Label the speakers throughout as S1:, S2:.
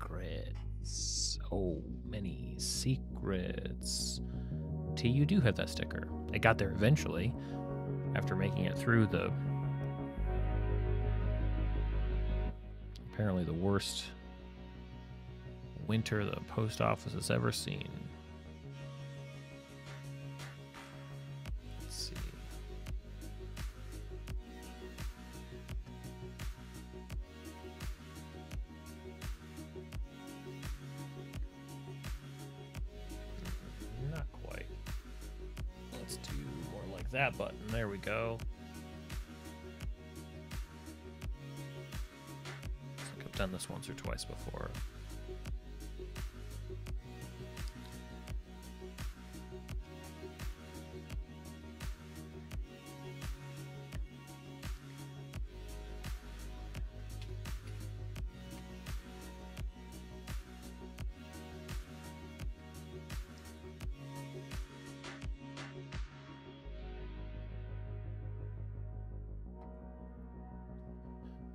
S1: Secrets. Oh, many secrets. T, you do have that sticker. It got there eventually, after making it through the apparently the worst winter the post office has ever seen. Let's see. Not quite. Let's do more like that button. There we go. Looks like I've done this once or twice before.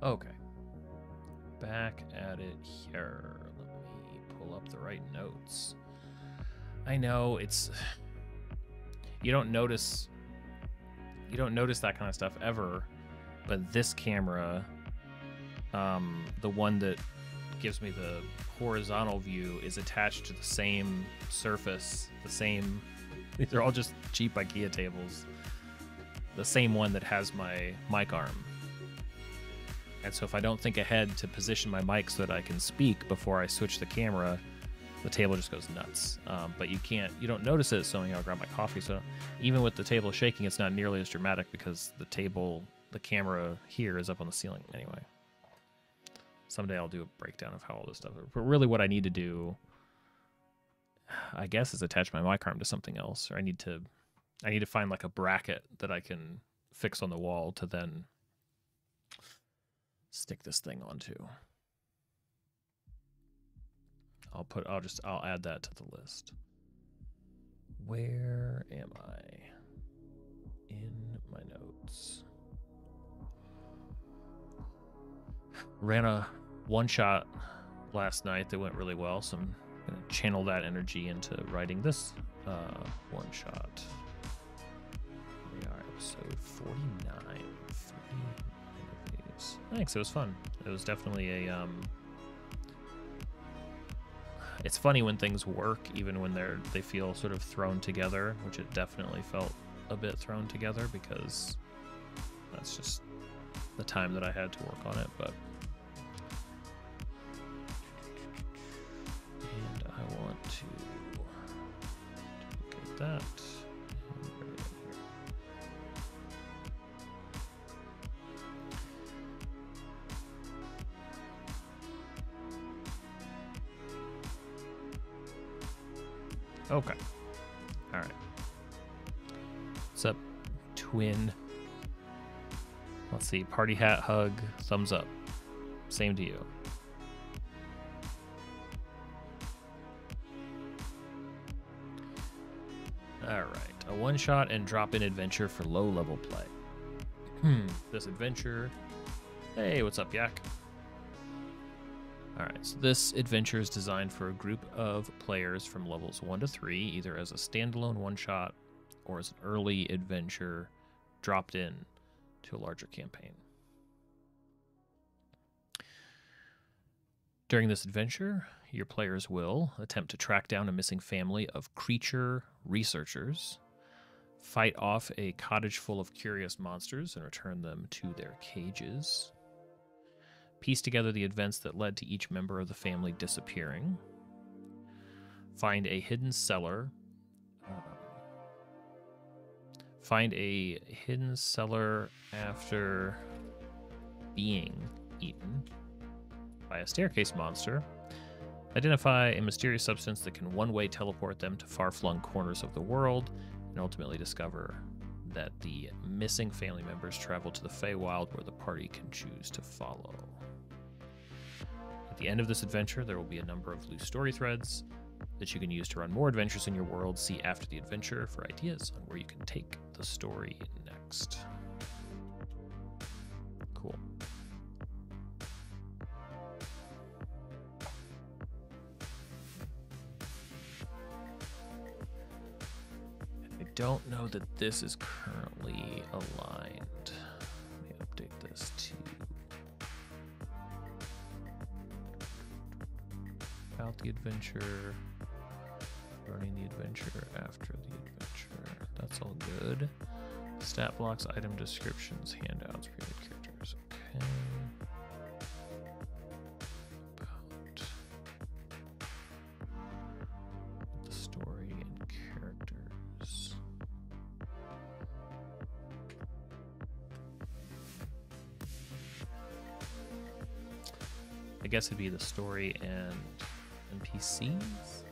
S1: Okay, back at it here. Let me pull up the right notes. I know it's, you don't notice that kind of stuff ever, but this camera, the one that gives me the horizontal view, is attached to the same surface, these are all just cheap IKEA tables, the same one that has my mic arm. And so if I don't think ahead to position my mic so that I can speak before I switch the camera, the table just goes nuts. But you don't notice it, so I'll grab my coffee. So even with the table shaking, it's not nearly as dramatic because the camera here is up on the ceiling anyway. Someday I'll do a breakdown of how all this stuff is. But really what I need to do, I guess, is attach my mic arm to something else. Or I need to find like a bracket that I can fix on the wall to then stick this thing onto. I'll add that to the list. Where am I in my notes? Ran a one-shot last night that went really well, so I'm gonna channel that energy into writing this one-shot. We are episode 49. Thanks, it was fun. It was definitely a it's funny when things work, even when they feel sort of thrown together, which it definitely felt a bit thrown together because that's just the time that I had to work on it. But and I want to get that. Okay. All right. What's up, twin? Let's see. Party hat, hug, thumbs up. Same to you. All right. A one-shot and drop-in adventure for low-level play. This adventure... Hey, what's up, Yak? Alright, so this adventure is designed for a group of players from levels 1 to 3, either as a standalone one-shot or as an early adventure dropped in to a larger campaign. During this adventure, your players will attempt to track down a missing family of creature researchers, fight off a cottage full of curious monsters and return them to their cages, piece together the events that led to each member of the family disappearing, find a hidden cellar after being eaten by a staircase monster, identify a mysterious substance that can one-way teleport them to far-flung corners of the world, and ultimately discover that the missing family members travel to the Feywild where the party can choose to follow. At the end of this adventure, there will be a number of loose story threads that you can use to run more adventures in your world. See after the adventure for ideas on where you can take the story next. Cool. I don't know that this is currently aligned. Let me update this to about the adventure, running the adventure after the adventure. That's all good. Stat blocks, item descriptions, handouts, created characters. Okay. About the story and characters. I guess it'd be the story and NPCs?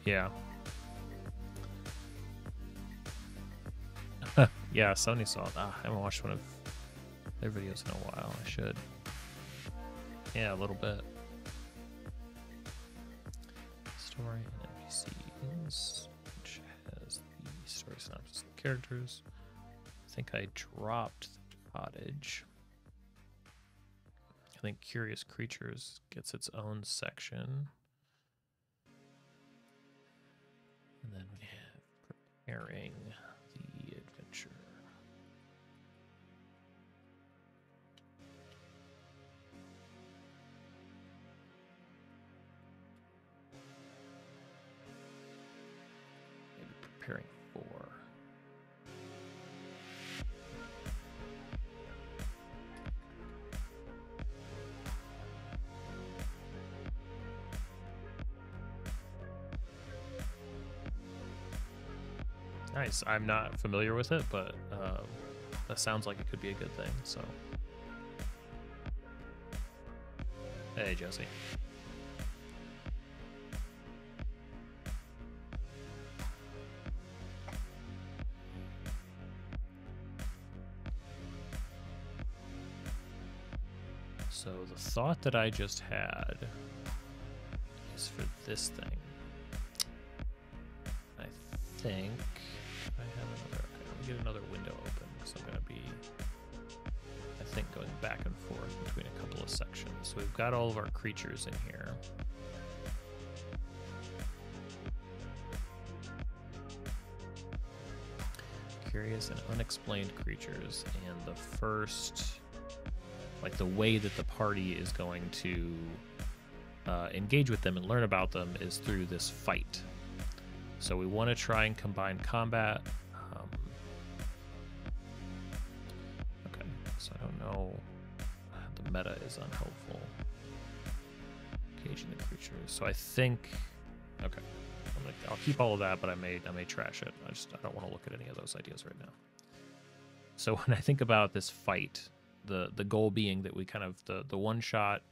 S1: Yeah. Yeah, Sony saw that. I haven't watched one of their videos in a while. I should. Yeah, a little bit. Story and NPCs, which has the story synopsis of the characters. I think I dropped the cottage. I think Curious Creatures gets its own section. And then we have preparing the adventure. Maybe preparing for. Nice. I'm not familiar with it, but that sounds like it could be a good thing. So, hey, Jesse. So the thought that I just had is for this thing. I think I have another. Okay, let me get another window open because I'm going to be, I think, going back and forth between a couple of sections. So we've got all of our creatures in here. Curious and unexplained creatures, and the first, like the way that the party is going to engage with them and learn about them is through this fight. So we want to try and combine combat. Okay, so I don't know. The meta is unhelpful. Engaging the creatures. So I think, okay, I'll keep all of that, but I may trash it. I don't want to look at any of those ideas right now. So when I think about this fight, the goal being that we kind of the one shot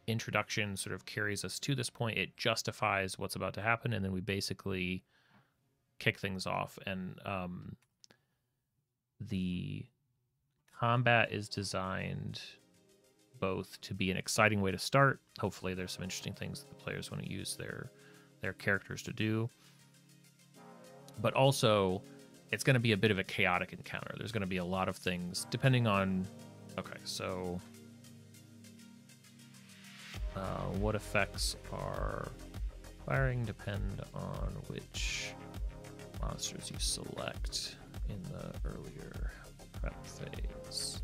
S1: introduction sort of carries us to this point. It justifies what's about to happen, and then we basically kick things off. And the combat is designed both to be an exciting way to start. Hopefully there's some interesting things that the players want to use their characters to do, but also it's going to be a bit of a chaotic encounter. There's going to be a lot of things depending on, okay, so what effects are Firing depend on which monsters you select in the earlier prep phase.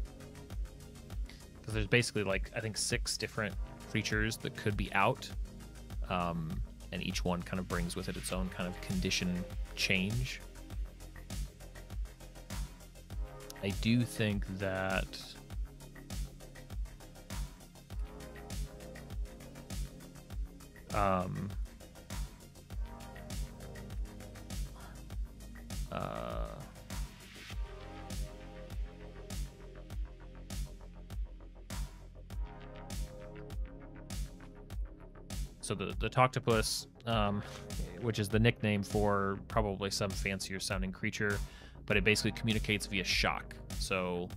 S1: Because there's basically like, I think 6 different creatures that could be out. And each one kind of brings with it its own kind of condition change. I do think that so the Toctopus, which is the nickname for probably some fancier sounding creature, but it basically communicates via shock. So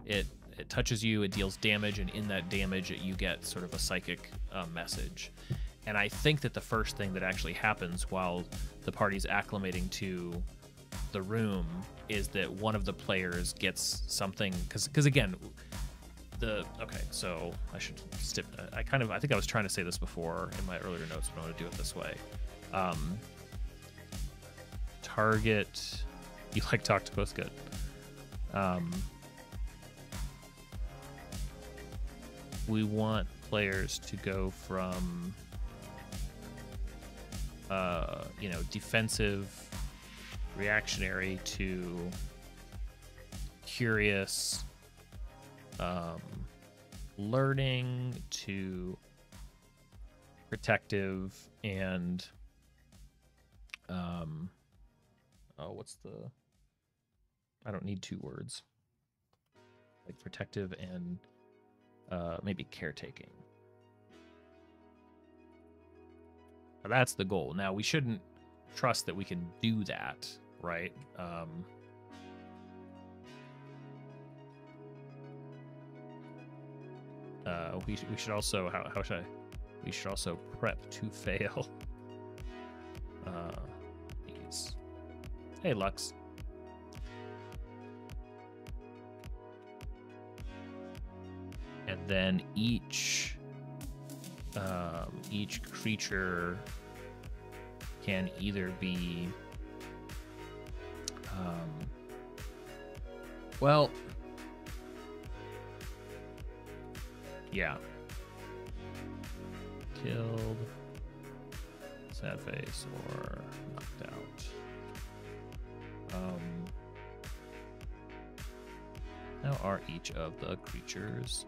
S1: it touches you, it deals damage, and in that damage you get sort of a psychic message. And I think that the first thing that actually happens while the party's acclimating to the room is that one of the players gets something, because again, okay, so I should stip. I think I was trying to say this before in my earlier notes, but I'm going to do it this way. Target. You like Toctopus? Good. We want players to go from, defensive, reactionary to curious, learning to protective and I don't need 2 words, like protective and maybe caretaking. Now, that's the goal. Now we shouldn't trust that we can do that, right? We should also we should also prep to fail. These. Hey, Lux. And then each creature can either be killed, sad face, or knocked out. How are each of the creatures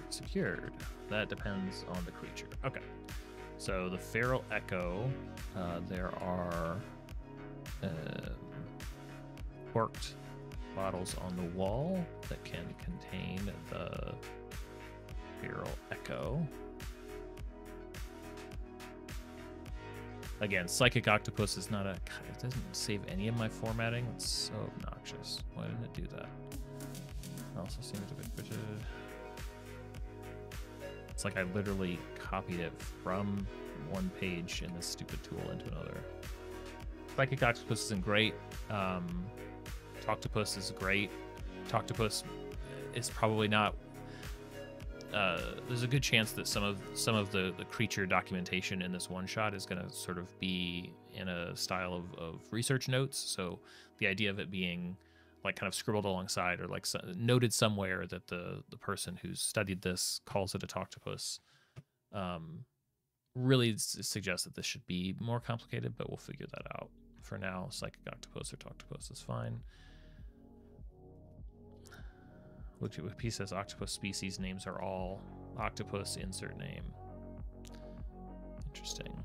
S1: secured? That depends on the creature. Okay, so the Feral Echo, there are corked bottles on the wall that can contain the Feral Echo. Again, Psychic Octopus is not a... God, it doesn't save any of my formatting. It's so obnoxious. Why didn't it do that? Also seems a bit rigid. It's like I literally copied it from one page in this stupid tool into another. Psychic Octopus isn't great. Toctopus is great. Toctopus is probably not... there's a good chance that some of the creature documentation in this one shot is going to sort of be in a style of research notes. So the idea of it being like kind of scribbled alongside or like noted somewhere that the person who's studied this calls it a Toctopus really suggests that this should be more complicated, but we'll figure that out. For now, Psychic Octopus or Toctopus is fine. Wikipedia says octopus species names are all octopus, insert name. Interesting.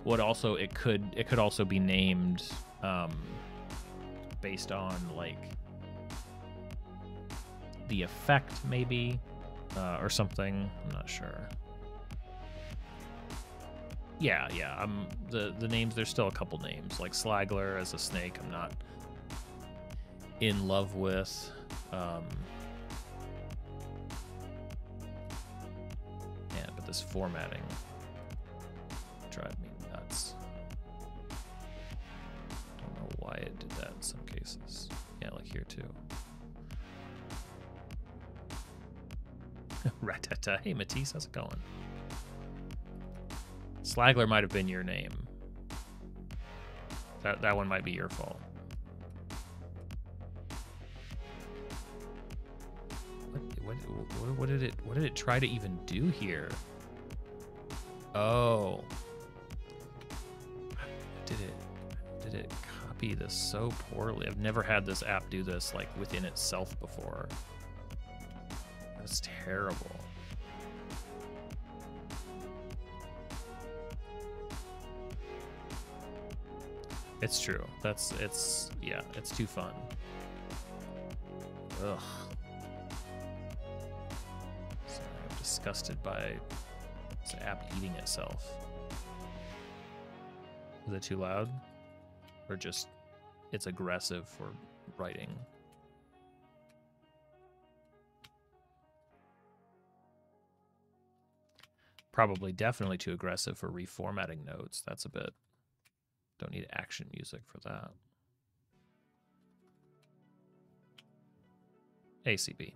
S1: What also it could also be named based on like the effect maybe or something. I'm not sure. Yeah. The names, there's still a couple names, like Slagler as a snake I'm not in love with. Yeah, but this formatting drive me nuts. Don't know why why it did that in some cases. Yeah, like here too. Ratata. Hey, Matisse, how's it going? Slagler might have been your name. That one might be your fault. What did it try to even do here? Oh. Did it copy this so poorly? I've never had this app do this like within itself before. That's terrible. It's true. It's too fun. Ugh. Sorry, I'm disgusted by this app eating itself. Is it too loud? Or just it's aggressive for writing? Probably definitely too aggressive for reformatting notes. That's a bit... Don't need action music for that. ACB.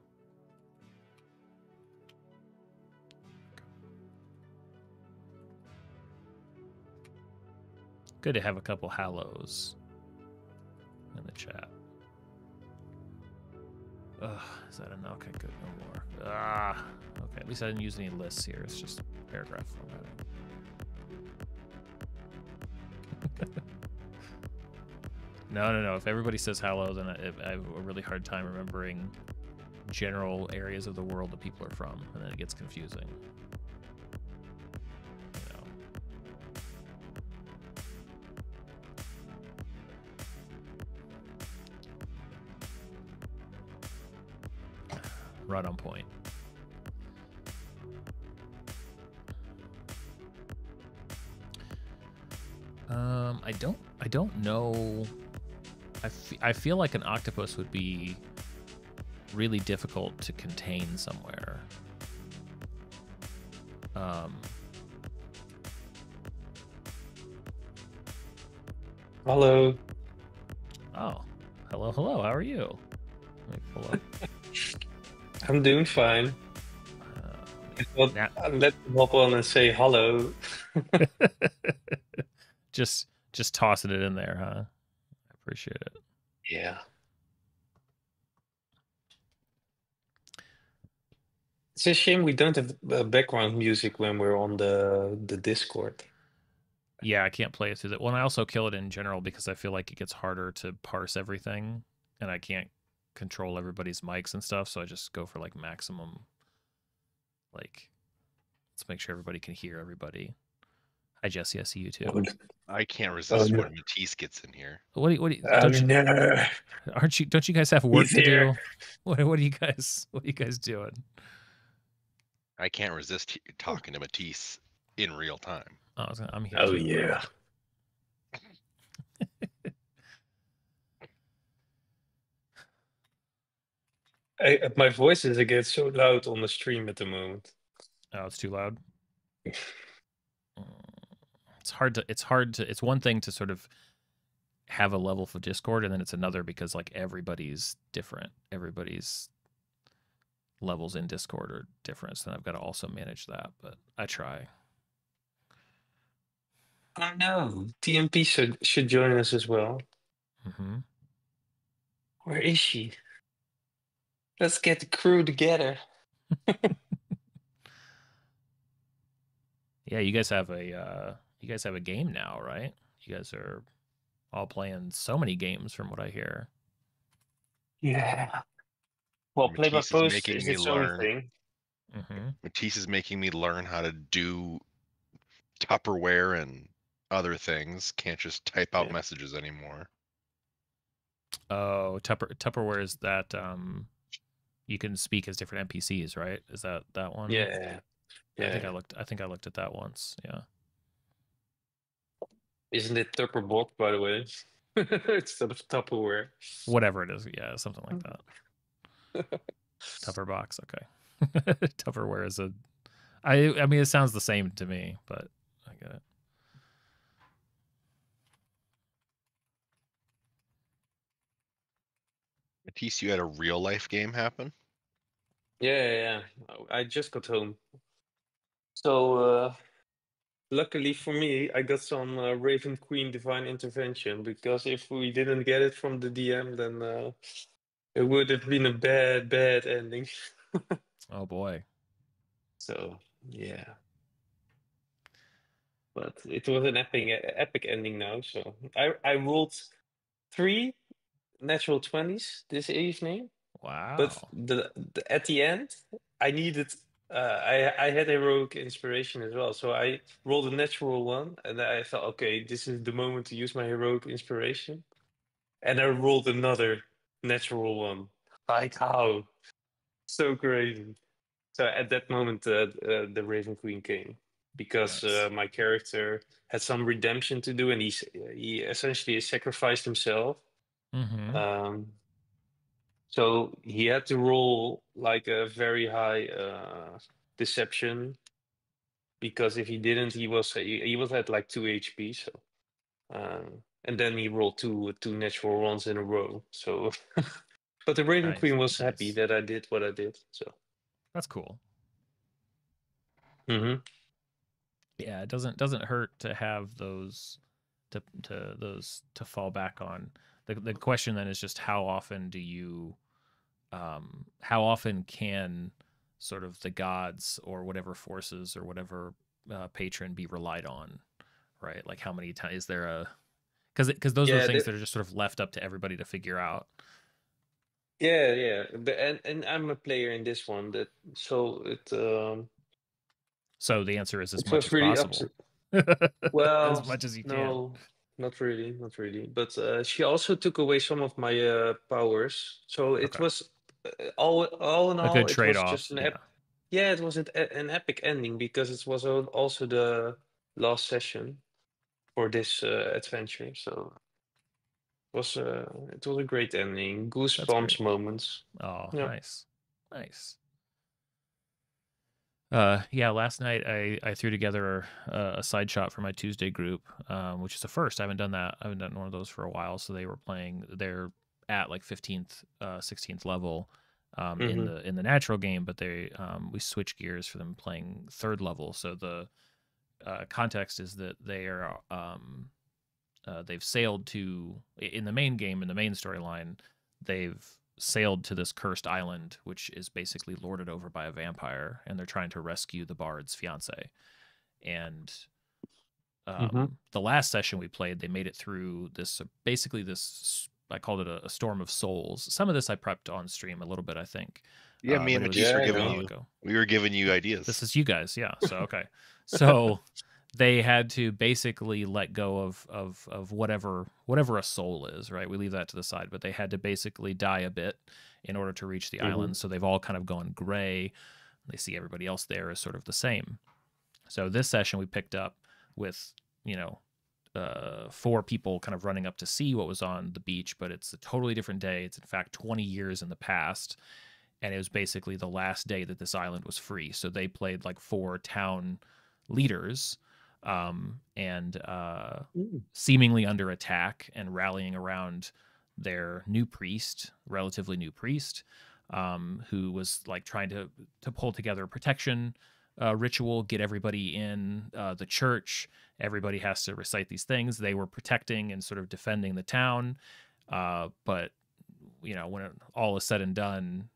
S1: Good to have a couple hallows in the chat. Ugh, is that enough? Okay, good, no more. Ah, okay, at least I didn't use any lists here. It's just paragraph formatting. No. If everybody says hello, then I have a really hard time remembering general areas of the world that people are from, and then it gets confusing. You know. Right on point. I don't know. I feel like an octopus would be really difficult to contain somewhere.
S2: Hello.
S1: Oh, hello. How are you? Let me pull up.
S2: I'm doing fine. Let's hop on and say hello.
S1: Just tossing it in there, huh? I appreciate it.
S2: Yeah. It's a shame we don't have background music when we're on the Discord.
S1: Yeah, I can't play it through that. Well, and I also kill it in general because I feel like it gets harder to parse everything, and I can't control everybody's mics and stuff, so I just go for like maximum. Like, let's make sure everybody can hear everybody. Hi, Jesse. I see you too.
S3: I can't resist when Matisse gets in here.
S1: What do you, don't you guys have work to do? What are you guys doing?
S3: I can't resist talking to Matisse in real time.
S1: Oh, I'm here.
S2: Oh
S1: too.
S2: yeah. My voice is again so loud on the stream at the moment.
S1: Oh, it's too loud. It's one thing to sort of have a level for Discord, and then it's another because like everybody's different. Everybody's levels in Discord are different, so then I've got to also manage that, but I try.
S2: Oh no, TMP should join us as well.
S1: Mm-hmm.
S2: Where is she? Let's get the crew together.
S1: Yeah, you guys have a game now, right? You guys are all playing so many games from what I hear.
S2: Yeah. Well, play by post is its own thing.
S1: Mm-hmm.
S3: Matisse is making me learn how to do Tupperware and other things. Can't just type out messages anymore.
S1: Oh, Tupperware is that you can speak as different NPCs, right? Is that one?
S2: Yeah.
S1: I think I looked at that once. Yeah.
S2: Isn't it Tupperbox, by the way? Instead of Tupperware.
S1: Whatever it is, yeah, something like that. Tupperbox, okay. Tupperware is I mean, it sounds the same to me, but I get it.
S3: Tease, you had a real life game happen?
S2: Yeah. I just got home. So luckily for me, I got some Raven Queen Divine Intervention, because if we didn't get it from the DM, then it would have been a bad ending.
S1: Oh boy.
S2: So yeah, but it was an epic ending now. So I rolled 3 natural 20s this evening, but
S1: Wow.
S2: at the end I needed. I had heroic inspiration as well, so I rolled a natural one, and I thought, okay, this is the moment to use my heroic inspiration, and I rolled another natural one. Like how? So crazy. So at that moment, the Raven Queen came, because
S1: Nice.
S2: my character had some redemption to do, and he essentially sacrificed himself.
S1: Mm-hmm.
S2: Um, so he had to roll like a very high deception, because if he didn't, he was at like 2 HP. So and then he rolled two natural ones in a row. So, but the Raven
S1: Nice.
S2: Queen was happy
S1: Nice.
S2: that I did what I did. So.
S1: That's cool.
S2: Hmm.
S1: Yeah, it doesn't hurt to have those to fall back on. The question then is just how often do you how often can sort of the gods or whatever forces or whatever patron be relied on, right? Like how many times is there a because those are the
S2: Yeah,
S1: things that are just sort of left up to everybody to figure out.
S2: yeah. And I'm a player in this one, so
S1: So the answer is as
S2: it
S1: much
S2: was
S1: as
S2: really up
S1: possible.
S2: to. Well,
S1: As much as you can.
S2: no, not really, not really. But she also took away some of my powers, so it
S1: Okay.
S2: was all in
S1: A good
S2: all, it was just
S1: trade-off.
S2: an
S1: Yeah.
S2: yeah, it was an epic ending, because it was also the last session for this adventure. So it was a great ending,
S1: That's great.
S2: goosebumps moments.
S1: Oh,
S2: Yeah.
S1: nice. Nice. Yeah, last night I threw together a side shot for my Tuesday group, which is a first. I haven't done that. I haven't done one of those for a while. So they were playing. They're at like 15th, 16th level
S2: Hmm.
S1: in the natural game, but they we switch gears for them playing third level. So the context is that they are they've sailed to in the main game in the main storyline. They've sailed to this cursed island, which is basically lorded over by a vampire, and they're trying to rescue the bard's fiance. And
S2: Hmm.
S1: the last session we played, they made it through this basically this. I called it a storm of souls. Some of this I prepped on stream a little bit, I think,
S3: Yeah, me
S1: but
S3: and
S1: it
S3: Matisse
S1: was
S3: were
S2: Yeah, I
S1: a
S3: giving
S2: know.
S1: while
S3: you
S1: ago.
S3: we were giving you ideas.
S1: This is you guys, yeah. So okay, so they had to basically let go of whatever a soul is, right? We leave that to the side, but they had to basically die a bit in order to reach the
S2: Hmm.
S1: island. So they've all kind of gone gray. They see everybody else there as sort of the same. So this session we picked up with 4 people kind of running up to see what was on the beach, but it's a totally different day. It's in fact 20 years in the past, and it was basically the last day that this island was free. So they played like 4 town leaders, and
S2: Mm.
S1: seemingly under attack and rallying around their new priest, relatively new priest, who was like trying to pull together a protection ritual, get everybody in the church. Everybody has to recite these things. They were protecting and sort of defending the town, but when all is said and done,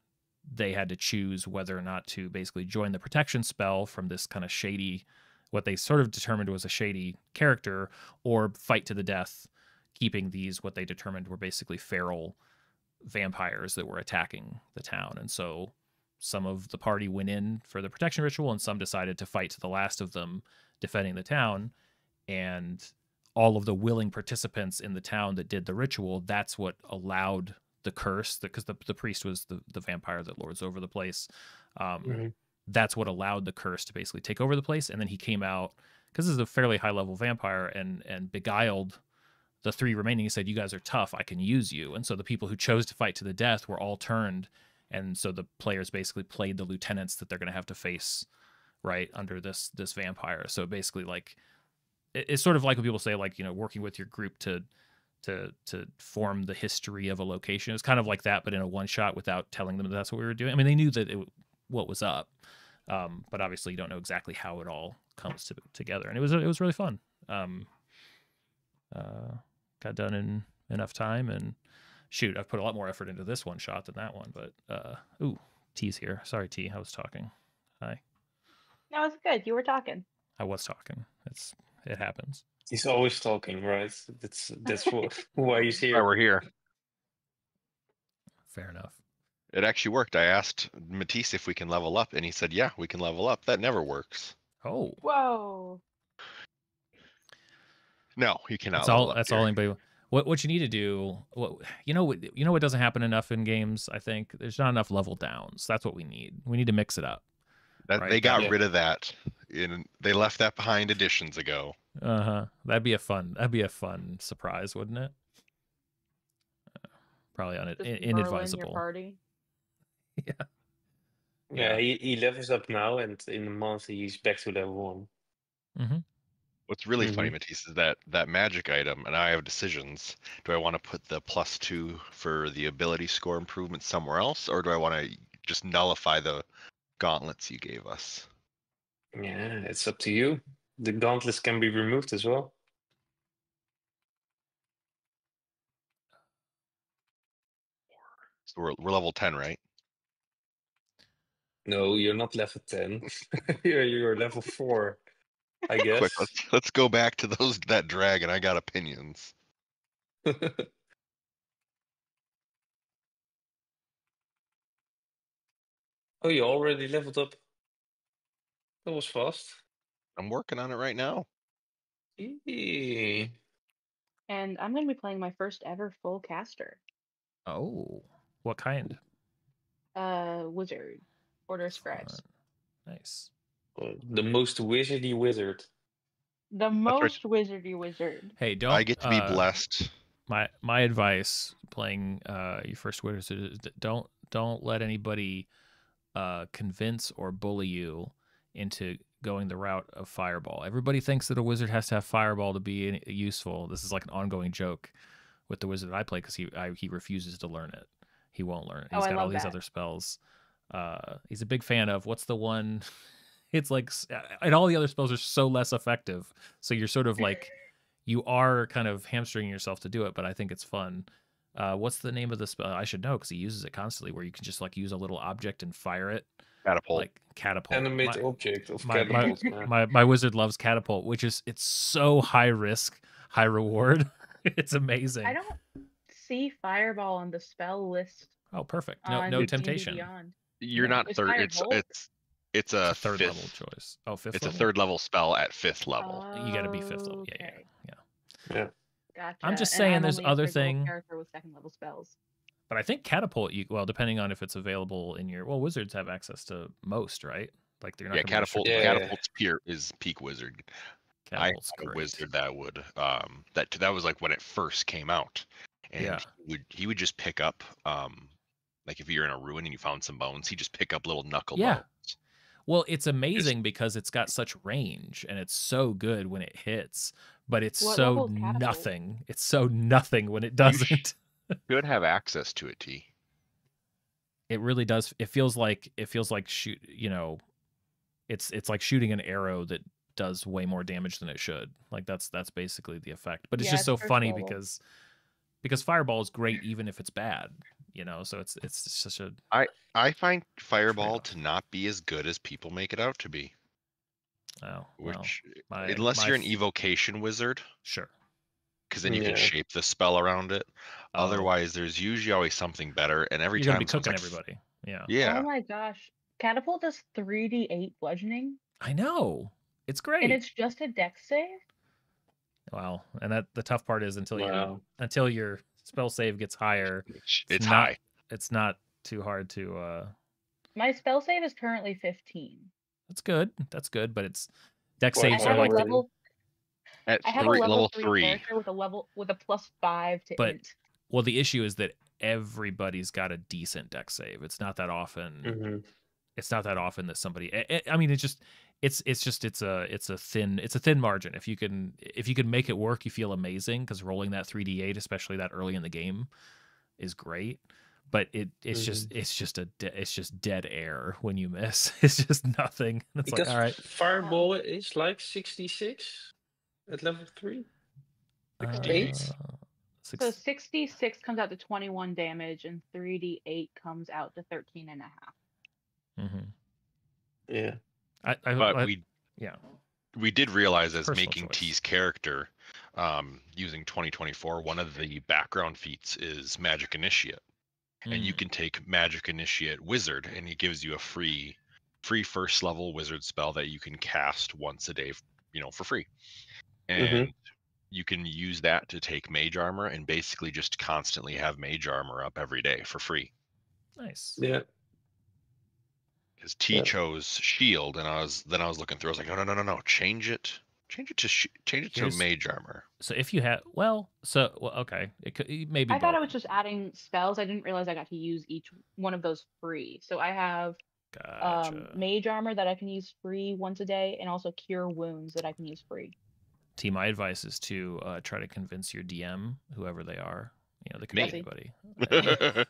S1: they had to choose whether or not to basically join the protection spell from this kind of shady, what they sort of determined was a shady character, or fight to the death, keeping these what they determined were basically feral vampires that were attacking the town. And so some of the party went in for the protection ritual, and some decided to fight to the last of them, defending the town. And all of the willing participants in the town that did the ritual, that's what allowed the curse, because the priest was the vampire that lords over the place.
S2: Hmm.
S1: That's what allowed the curse to basically take over the place. And then he came out, because this is a fairly high level vampire, and beguiled the 3 remaining. He said, "You guys are tough. I can use you." And so the people who chose to fight to the death were all turned. And so the players basically played the lieutenants that they're going to have to face right under this vampire. So basically, like, it's sort of like when people say, like, working with your group to to form the history of a location. It was kind of like that, but in a one shot without telling them that's what we were doing. I mean, they knew that what was up, but obviously you don't know exactly how it all comes together. And it was really fun. Got done in enough time, and shoot, I've put a lot more effort into this one shot than that one. But ooh, T's here. Sorry, T. I was talking. Hi.
S4: No, it's good. You were talking.
S1: I was talking. It happens.
S2: He's always talking, right? That's why he's
S3: Why
S2: here.
S3: we're here.
S1: Fair enough.
S3: It actually worked. I asked Matisse if we can level up, and he said, "Yeah, we can level up." That never works.
S1: Oh,
S4: Whoa.
S3: No, he cannot.
S1: that's
S3: level
S1: all.
S3: up
S1: That's
S3: here.
S1: all anybody. What you need to do. What doesn't happen enough in games. I think there's not enough level downs. That's what we need. We need to mix it up.
S3: That
S1: right,
S3: they got
S2: yeah.
S3: rid of that. They left that behind editions ago.
S1: That'd be a fun surprise, wouldn't it? Probably
S4: Just Merlin, your
S1: inadvisable.
S4: party.
S1: Yeah.
S2: Yeah, he levels up now, and in a month he's back to level 1.
S1: Mm-hmm.
S3: What's really funny, Matisse, is that magic item, and I have decisions. Do I want to put the +2 for the ability score improvement somewhere else, or do I want to just nullify the gauntlets you gave us?
S2: Yeah, it's up to you. The gauntlets can be removed as well.
S3: So we're level 10, right?
S2: No, you're not level 10. you're level 4, I guess.
S3: Quick, let's go back to that dragon. I got opinions.
S2: Oh, you already leveled up. That was fast.
S3: I'm working on it right now.
S2: Eee.
S4: And I'm going to be playing my first ever full caster.
S1: Oh, what kind?
S4: Wizard. Order of Scribes.
S1: Fun. Nice.
S2: The most wizardy wizard.
S4: The most wizardy wizard.
S1: Hey, don't.
S3: I get to be blessed.
S1: My advice playing your first wizard is don't let anybody convince or bully you into going the route of Fireball. Everybody thinks that a wizard has to have Fireball to be useful. This is like an ongoing joke with the wizard that I play because he refuses to learn it. He won't learn it. He's got all these other spells. He's a big fan of what's the one. It's like, and all the other spells are so less effective. So you're sort of like, you are kind of hamstringing yourself to do it, but I think it's fun. What's the name of the spell? I should know because he uses it constantly. Where you can just like use a little object and fire it.
S3: Catapult.
S1: Like catapult.
S2: Animate object of
S1: catapult. My wizard loves catapult, which is it's so high risk, high reward. It's amazing.
S4: I don't see Fireball on the spell list.
S1: Oh, perfect. No temptation.
S3: You're not third. It's a
S1: third
S3: fifth
S1: level choice. Oh, fifth.
S3: It's
S1: level?
S3: a third level spell at 5th level.
S1: You got to be 5th level.
S4: Okay.
S2: Yeah.
S4: Gotcha.
S1: I'm just saying, there's other thing.
S4: Character with 2nd level spells.
S1: But I think catapult. Depending on if it's available in your wizards have access to most, right? Like they're not.
S3: Yeah, catapult. Catapult's is peak wizard.
S1: Catapult's
S3: I had a
S1: great.
S3: wizard that would that was like when it first came out, and he would just pick up like if you're in a ruin and you found some bones, he'd just pick up little knuckle bones.
S1: Well, it's amazing because it's got such range and it's so good when it hits, but it's so nothing. It's so nothing when it doesn't.
S3: You should have access to it, T.
S1: It really does. It feels like shoot. It's like shooting an arrow that does way more damage than it should. Like that's basically the effect. But it's just so funny because Fireball is great even if it's bad. So it's such a.
S3: I find Fireball to not be as good as people make it out to be.
S1: Oh,
S3: unless you're an evocation wizard,
S1: sure,
S3: because then you can shape the spell around it. Otherwise, there's usually always something better, and every
S1: you're
S3: time
S1: be cooking everybody.
S3: Yeah.
S4: Oh my gosh, Catapult does 3d8 bludgeoning.
S1: I know, it's great,
S4: and it's just a dex save.
S1: Wow, and that the tough part is until your spell save gets higher,
S3: it's high.
S1: It's not too hard to.
S4: My spell save is currently 15.
S1: That's good, but it's dex saves are like
S4: I have a level 3 character with a +5 to int.
S1: Well, the issue is that everybody's got a decent dex save. It's not that often.
S2: Mm-hmm.
S1: It's not that often that somebody. I mean, it's just it's a thin margin. If you can make it work, you feel amazing, because rolling that 3d8, especially that early in the game, is great. But it's just dead air when you miss. It's just nothing. It's
S2: because
S1: like, all right,
S2: Fireball is like 66 at level 3. 68.
S4: So 66 comes out to 21 damage, and 3d8 comes out to 13.5.
S1: Mm-hmm.
S2: Yeah.
S3: We did realize, as
S1: Personal
S3: making
S1: choice.
S3: T's character, using 2024, one of the background feats is Magic Initiate. And you can take Magic Initiate Wizard, and it gives you a free first level wizard spell that you can cast once a day, for free. And you can use that to take Mage Armor and basically just constantly have Mage Armor up every day for free.
S1: Nice.
S2: Yeah.
S1: Because
S3: T chose Shield, and I was looking through. I was like, no, change it to Mage Armor.
S1: So if you have, okay, it could maybe.
S4: I thought I was just adding spells. I didn't realize I got to use each one of those free. So I have Mage Armor that I can use free once a day, and also Cure Wounds that I can use free.
S1: T, my advice is to try to convince your DM, whoever they are. They could be anybody,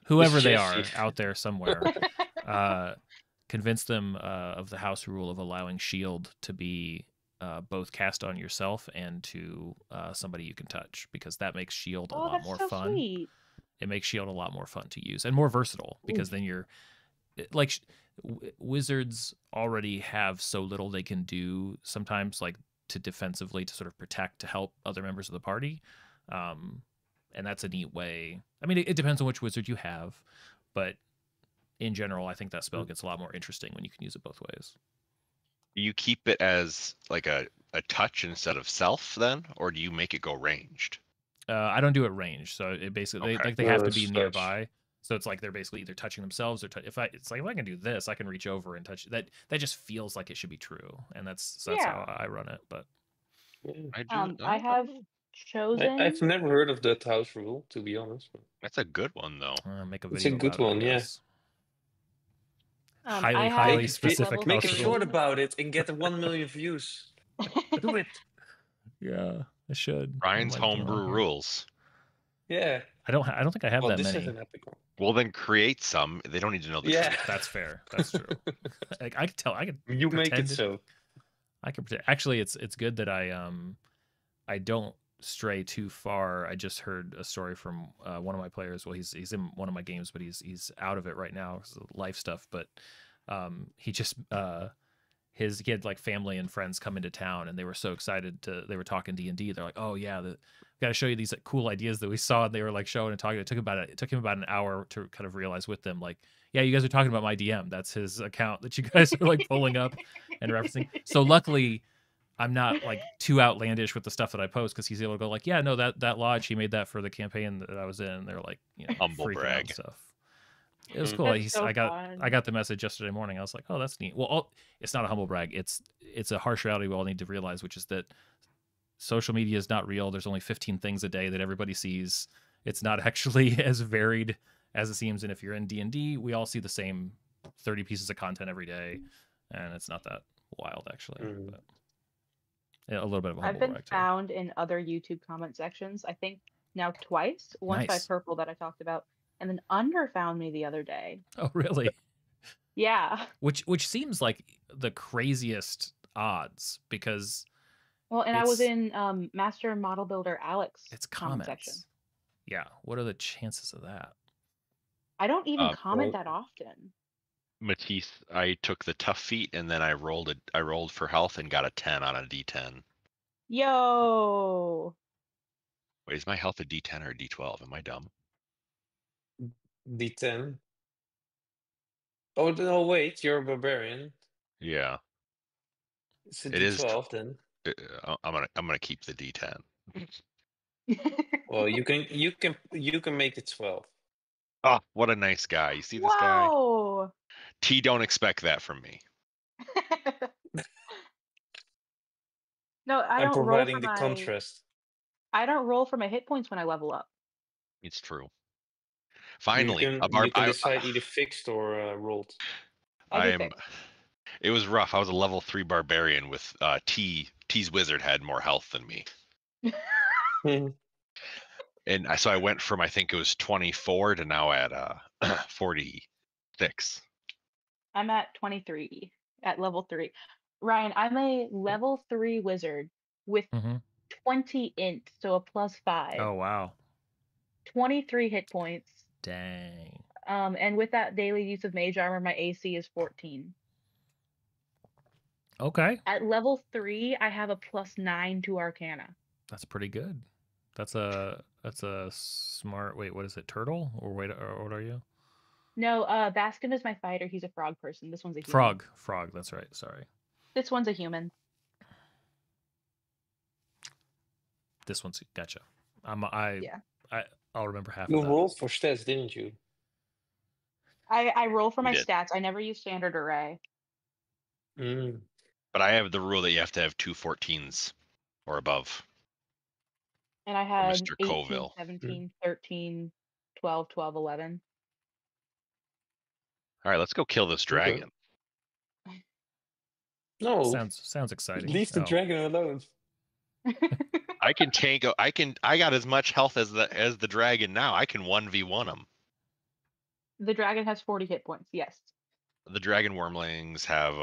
S1: whoever they are out there somewhere. Convince them of the house rule of allowing Shield to be both cast on yourself and to somebody you can touch, because that makes Shield a lot more fun.
S4: Sweet.
S1: It makes Shield a lot more fun to use and more versatile, because then you're like, wizards already have so little they can do sometimes, like to defensively, to sort of protect, to help other members of the party, and that's a neat way. I mean, it depends on which wizard you have, but in general, I think that spell gets a lot more interesting when you can use it both ways.
S3: Do you keep it as like a touch instead of self then, or do you make it go ranged?
S1: I don't do it ranged, so it basically they have to be nearby. So it's like they're basically either touching themselves or if I can do this, I can reach over and touch that. That just feels like it should be true, and that's how I run it. But
S4: I have chosen.
S2: I've never heard of that house rule, to be honest.
S3: That's a good one, though.
S1: Make a video.
S2: It's a good one,
S1: yes.
S2: Yeah.
S1: Highly specific.
S2: Make a short about it and get 1 million views. Do it.
S1: Yeah, I should.
S3: Ryan's homebrew rules.
S2: Yeah.
S1: I don't think I have that many.
S2: Is an epic one.
S3: Well, then create some. They don't need to know the truth.
S1: That's fair. That's true. I can tell. I can.
S2: You make it so.
S1: I can pretend. Actually, it's good that I don't stray too far. I just heard a story from one of my players. Well, he's in one of my games, but he's out of it right now because of life stuff. But he just he had like family and friends come into town, and they were so excited they were talking D&D. They're like, oh yeah, got to show you these cool ideas that we saw. And they were like showing and talking. It took him about an hour to kind of realize with them, like, yeah, you guys are talking about my DM. That's his account that you guys are like pulling up and referencing. So luckily, I'm not like too outlandish with the stuff that I post, because he's able to go like, yeah, no, that lodge, he made that for the campaign that I was in. They're like,
S3: humble brag
S1: stuff. It was cool. I got the message yesterday morning. I was like, oh, that's neat. Well, it's not a humble brag. It's a harsh reality we all need to realize, which is that social media is not real. There's only 15 things a day that everybody sees. It's not actually as varied as it seems. And if you're in D&D, we all see the same 30 pieces of content every day, and it's not that wild actually. But a little bit of a humble brag.
S4: I've been found in other YouTube comment sections, I think now twice. Once by Purple that I talked about, and then Under found me the other day.
S1: Oh, really?
S4: Yeah.
S1: Which seems like the craziest odds, because
S4: I was in Master Model Builder Alex.
S1: It's comment section. Yeah. What are the chances of that?
S4: I don't even comment that often.
S3: Matisse, I took the tough feat, and then I rolled for health and got a 10 on a D10.
S4: Yo.
S3: Wait, is my health a D10 or a D12? Am I dumb?
S2: D10. Oh no! Wait, you're a barbarian.
S3: Yeah.
S2: It's a D12 then.
S3: I'm gonna keep the D10.
S2: Well, you can make it 12.
S3: Oh, what a nice guy! You see this guy? T, don't expect that from me.
S4: No,
S2: I'm providing the contrast.
S4: I don't roll for my hit points when I level up.
S3: It's true. Finally,
S2: you can decide either fixed or rolled.
S3: I'm It was rough. I was a level 3 barbarian with T's wizard had more health than me. And so I went from, I think it was 24 to now at 46.
S4: I'm at 23 at level 3. Ryan, I'm a level 3 wizard with 20 int, so a +5.
S1: Oh, wow.
S4: 23 hit points.
S1: Dang.
S4: And with that daily use of mage armor, my AC is 14.
S1: Okay.
S4: At level 3, I have a +9 to Arcana.
S1: That's pretty good. That's a smart. Wait, what is it? Turtle or wait? Or what are you?
S4: No, Baskin is my fighter. He's a frog person. This one's a human.
S1: Frog. That's right. Sorry.
S4: This one's a human.
S1: This one's gotcha.
S4: Yeah.
S1: I'll remember half.
S2: You
S1: of that.
S2: rolled for stats, didn't you?
S4: I roll for
S3: You
S4: my
S3: did.
S4: stats. I never use standard array.
S3: But I have the rule that you have to have 2 14s or above.
S4: And I had
S3: Mr.
S4: 18,
S3: Colville.
S4: 17, 13, 12, 12, 11.
S3: All right, let's go kill this dragon.
S2: No.
S1: Sounds exciting.
S2: Leave the dragon alone.
S3: I can tank. I got as much health as the dragon now. I can 1v1 him.
S4: The dragon has 40 hit points. Yes.
S3: The dragon wormlings have,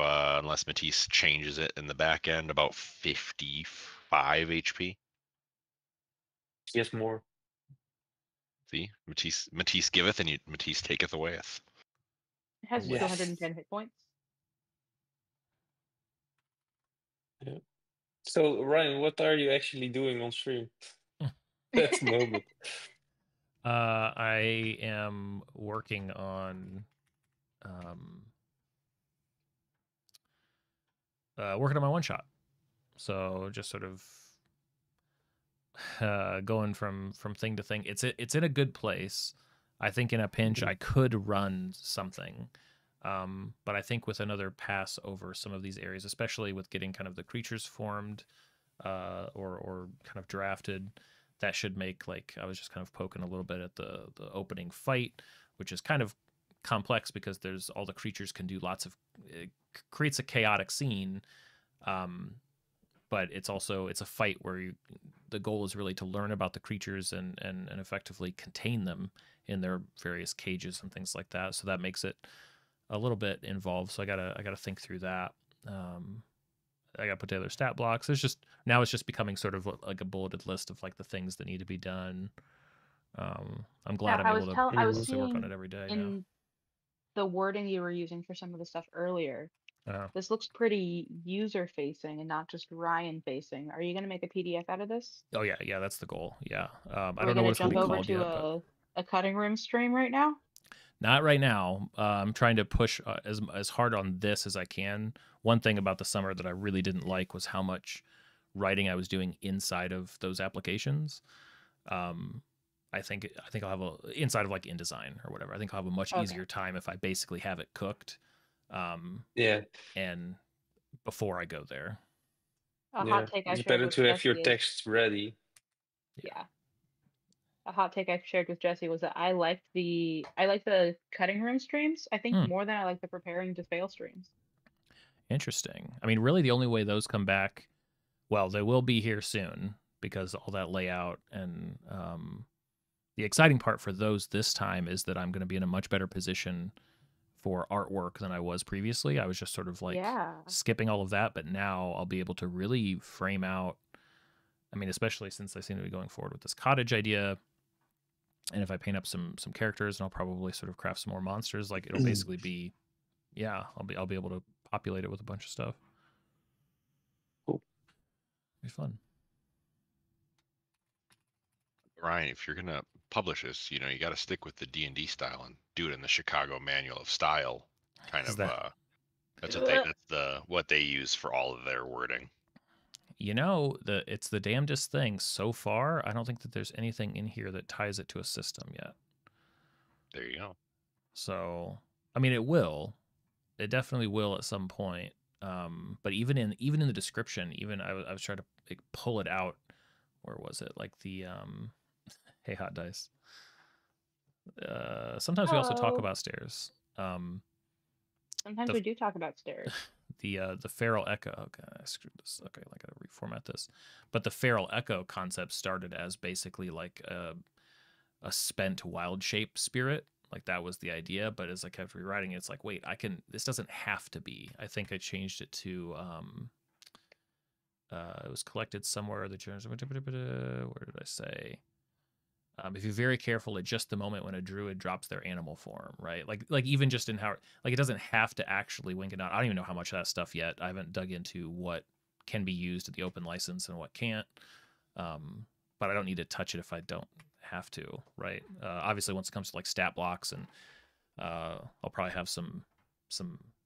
S3: unless Matisse changes it in the back end, about 55 HP.
S2: Yes, more.
S3: See, Matisse giveth, and Matisse taketh awayeth.
S4: It has
S2: Yes.
S4: 210 hit points.
S2: Yeah. So, Ryan, what are you actually doing on stream at the moment?
S1: I am working on my one shot. So just sort of going from thing to thing. It's in a good place. I think in a pinch I could run something. But I think with another pass over some of these areas, especially with getting kind of the creatures formed or kind of drafted, that should make, like, I was just kind of poking a little bit at the opening fight, which is kind of complex because there's all the creatures can do lots of, it creates a chaotic scene. But it's a fight where the goal is really to learn about the creatures and effectively contain them in their various cages and things like that. So that makes it a little bit involved. So I gotta think through that. I gotta put together stat blocks. It's just becoming sort of like a bulleted list of like the things that need to be done. I'm glad I'm able to
S4: I was
S1: mostly work on
S4: seeing
S1: it every day
S4: in
S1: now.
S4: the wording you were using for some of the stuff earlier. This looks pretty user facing and not just Ryan facing. Are you going to make a PDF out of this?
S1: Oh yeah, that's the goal. Yeah. I
S4: Are we
S1: don't know what it's
S4: jump
S1: gonna be
S4: over
S1: called
S4: to
S1: yet,
S4: a cutting room stream right now?
S1: Not right now. I'm trying to push as hard on this as I can. One thing about the summer that I really didn't like was how much writing I was doing inside of those applications. I think I'll have inside of like InDesign or whatever. I think I'll have a much easier time if I basically have it cooked.
S2: Yeah.
S1: And before I go there.
S4: Hot take I
S2: it's
S4: shared
S2: better
S4: with
S2: to have your
S4: Jesse
S2: text ready.
S4: Yeah. A hot take I shared with Jesse was that I like the cutting room streams, I think, more than I like the preparing to fail streams.
S1: Interesting. I mean, really the only way those come back, well, they will be here soon because all that layout and the exciting part for those this time is that I'm going to be in a much better position for artwork than I was previously. I was just sort of like skipping all of that, but now I'll be able to really frame out. I mean, especially since I seem to be going forward with this cottage idea. And if I paint up some characters, and I'll probably sort of craft some more monsters, like it'll basically be, I'll be able to populate it with a bunch of stuff.
S2: Cool.
S1: It'll be fun.
S3: Ryan, if you're gonna publish this, you got to stick with the D&D style and do it in the Chicago Manual of Style kind of. That's what they use for all of their wording.
S1: It's the damnedest thing so far. I don't think that there's anything in here that ties it to a system yet.
S3: There you go.
S1: So, I mean, it definitely will at some point. But even in the description, I was trying to pull it out. Where was it? Like the hey, Hot Dice. Sometimes we also talk about stairs.
S4: Sometimes we do talk about stairs.
S1: the feral echo. Okay, I screwed this. Okay, I gotta reformat this. But the feral echo concept started as basically like a spent wild shape spirit. Like that was the idea. But as I kept rewriting it, it's like, wait, this doesn't have to be. I think I changed it to it was collected somewhere. Where did I say? If you're very careful at just the moment when a druid drops their animal form, right? Like even just in how, like, it doesn't have to actually wink it out. I don't even know how much of that stuff yet. I haven't dug into what can be used in the open license and what can't. But I don't need to touch it if I don't have to, right? Obviously, once it comes to like stat blocks, and I'll probably have some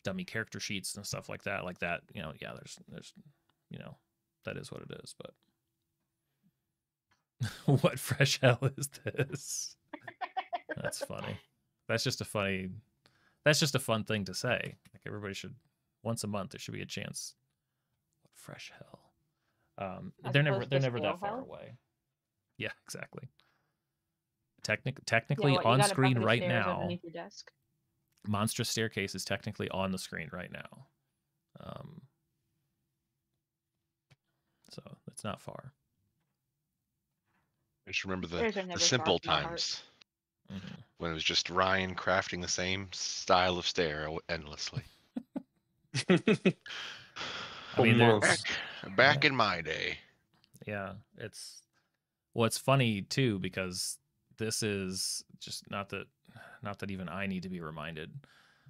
S1: dummy character sheets and stuff like that. Yeah, there's that is what it is, but. What fresh hell is this? That's funny. That's just a fun thing to say. Like everybody should, once a month, there should be a chance. What fresh hell? They're never that far away. Yeah, exactly. Technically on screen right now.
S4: Your desk?
S1: Monstrous Staircase is technically on the screen right now. So it's not far.
S3: I just remember the simple times when it was just Ryan crafting the same style of stair endlessly.
S1: I mean,
S3: back in my day.
S1: Yeah, it's funny too, because this is just not that even I need to be reminded.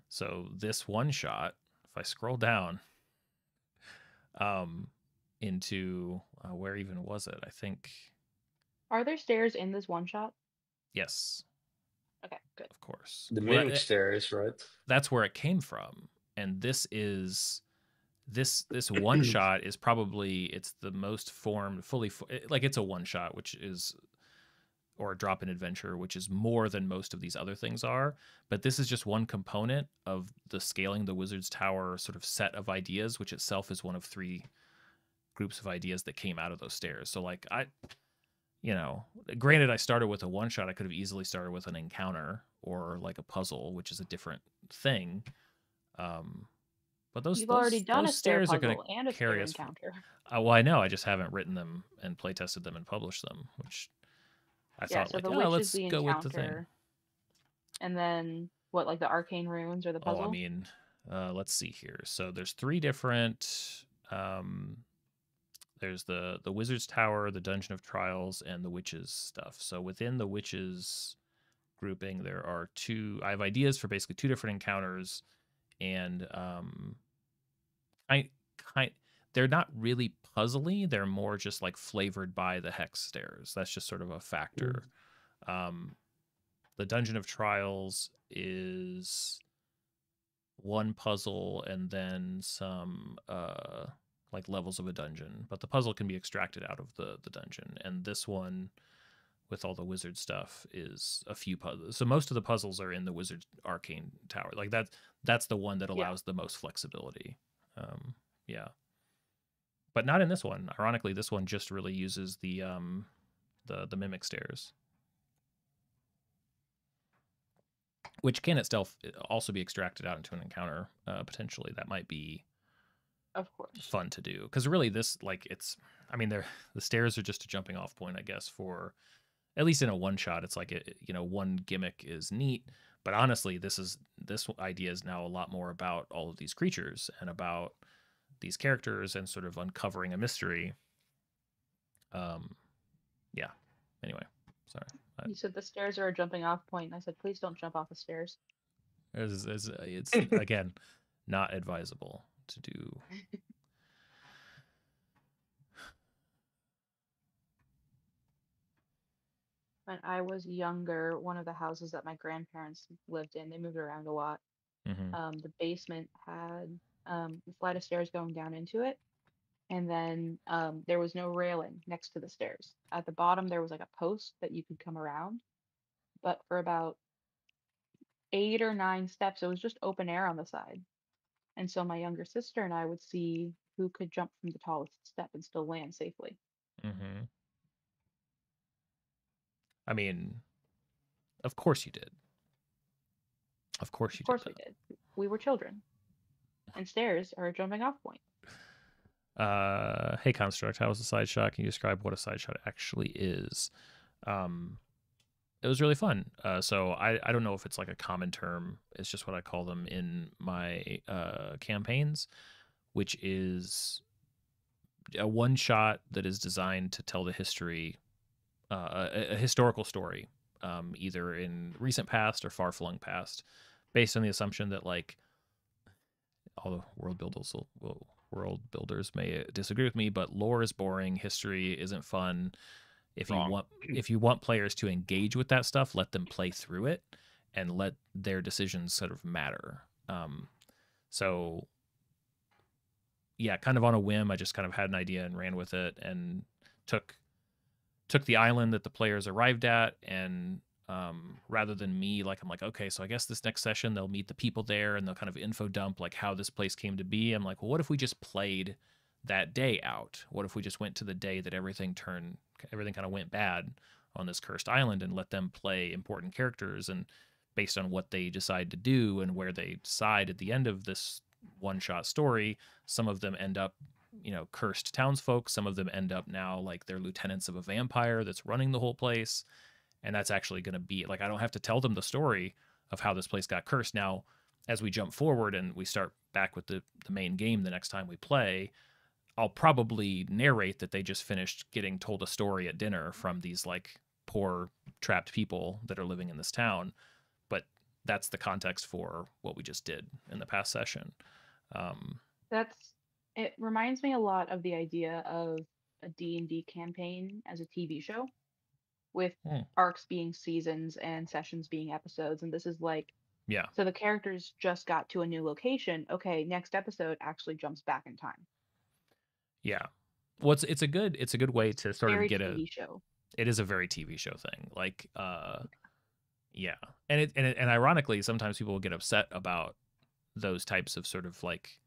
S1: So this one shot, if I scroll down, into where even was it? I think.
S4: Are there stairs in this one shot?
S1: Yes.
S4: Okay, good.
S1: Of course.
S2: The mimic stairs, right?
S1: That's where it came from, and this one shot is probably, it's the most formed, like it's a one shot, which is, or a drop in adventure, which is more than most of these other things are. But this is just one component of the Scaling the Wizard's Tower sort of set of ideas, which itself is one of 3 groups of ideas that came out of those stairs. So like granted, I started with a one shot. I could have easily started with an encounter or like a puzzle, which is a different thing. But
S4: you've already done a
S1: stairs
S4: are
S1: going
S4: to
S1: carry us.
S4: Encounter.
S1: Well, I know. I just haven't written them and play tested them and published them, which I thought,
S4: so
S1: like,
S4: the witch
S1: let's
S4: is the
S1: go
S4: encounter,
S1: with the thing.
S4: And then what, like the arcane runes or the puzzle?
S1: Oh, I mean, let's see here. So there's 3 different. There's the Wizard's Tower, the Dungeon of Trials, and the Witches stuff. So within the Witches grouping, there are 2. I have ideas for basically 2 different encounters, and they're not really puzzly. They're more just like flavored by the hex stairs. That's just sort of a factor. The Dungeon of Trials is 1 puzzle and then some like levels of a dungeon, but the puzzle can be extracted out of the dungeon. And this one, with all the wizard stuff, is a few puzzles. So most of the puzzles are in the Wizard Arcane Tower. Like that's the one that allows the most flexibility. Yeah. But not in this one. Ironically, this one just really uses the mimic stairs, which can itself also be extracted out into an encounter potentially. That might be,
S4: of course,
S1: fun to do, because really this, like, it's, I mean, the stairs are just a jumping off point, I guess, for at least in a one shot. It's like one gimmick is neat, but honestly, this idea is now a lot more about all of these creatures and about these characters and sort of uncovering a mystery. Yeah. Anyway, sorry.
S4: You said the stairs are a jumping off point, and I said, please don't jump off the stairs.
S1: It's again, not advisable to do.
S4: When I was younger, one of the houses that my grandparents lived in, they moved around a lot. The basement had a flight of stairs going down into it, and then there was no railing next to the stairs. At the bottom, there was like a post that you could come around, but for about 8 or 9 steps, it was just open air on the side. And so my younger sister and I would see who could jump from the tallest step and still land safely.
S1: I mean, of course you did. Of course we did.
S4: We were children. and stairs are a jumping off point.
S1: Hey, Construct, how was the side shot? Can you describe what a side shot actually is? It was really fun. So I don't know if it's like a common term. It's just what I call them in my campaigns, which is a one shot that is designed to tell the history, a historical story, either in recent past or far flung past, based on the assumption that like all the world builders may disagree with me, but lore is boring, history isn't fun. If you want players to engage with that stuff, let them play through it and let their decisions sort of matter. So yeah, kind of on a whim, I just kind of had an idea and ran with it and took the island that the players arrived at, and rather than me, like I'm like, okay, so I guess this next session they'll meet the people there and they'll kind of info dump like how this place came to be. I'm like, well, what if we just played that day out? What if we just went to the day that everything kind of went bad on this cursed island, and let them play important characters, and based on what they decide to do and where they decide at the end of this one-shot story, some of them end up, cursed townsfolk. Some of them end up now like they're lieutenants of a vampire that's running the whole place. And that's actually going to be like, I don't have to tell them the story of how this place got cursed. Now, as we jump forward and we start back with the main game the next time we play, I'll probably narrate that they just finished getting told a story at dinner from these like poor trapped people that are living in this town. But that's the context for what we just did in the past session.
S4: It reminds me a lot of the idea of a D&D campaign as a TV show, with arcs being seasons and sessions being episodes. And this is like,
S1: yeah.
S4: So the characters just got to a new location. Okay, next episode actually jumps back in time.
S1: Yeah. Well, it's a good way to sort
S4: very
S1: of get
S4: TV show.
S1: It is a very TV show thing. Like, yeah. And ironically, sometimes people will get upset about those types of sort of like,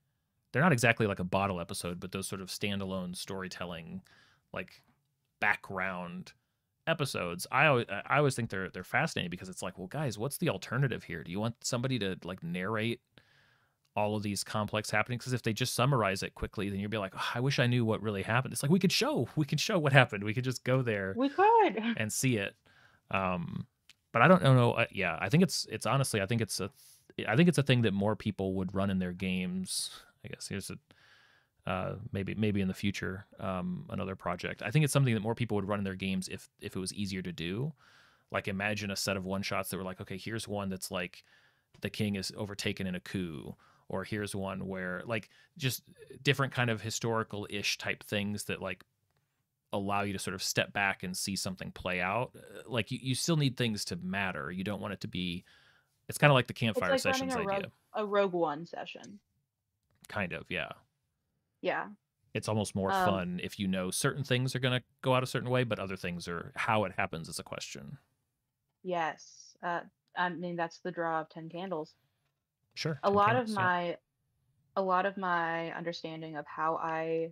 S1: they're not exactly like a bottle episode, but those sort of standalone storytelling, like background episodes. I always think they're fascinating, because it's like, well, guys, what's the alternative here? Do you want somebody to like narrate all of these complex happenings? Because if they just summarize it quickly, then you'll be like, oh, I wish I knew what really happened. It's like, we can show what happened. We could just go there.
S4: We could
S1: and see it. But I don't know. Yeah, I think it's honestly, I think it's a thing that more people would run in their games. I guess here's maybe in the future, another project. I think it's something that more people would run in their games if it was easier to do. Like, imagine a set of one shots that were like, okay, here's one that's like the king is overtaken in a coup, or here's one where like just different kind of historical-ish type things that like allow you to sort of step back and see something play out. Like you still need things to matter. You don't want it to be. It's kind of like the campfire
S4: it's like
S1: sessions idea.
S4: A Rogue One session.
S1: Kind of, yeah.
S4: Yeah.
S1: It's almost more fun if you know certain things are going to go out a certain way, but other things are how it happens is a question.
S4: Yes. I mean, that's the draw of 10 Candles.
S1: Sure.
S4: A lot of my understanding of how I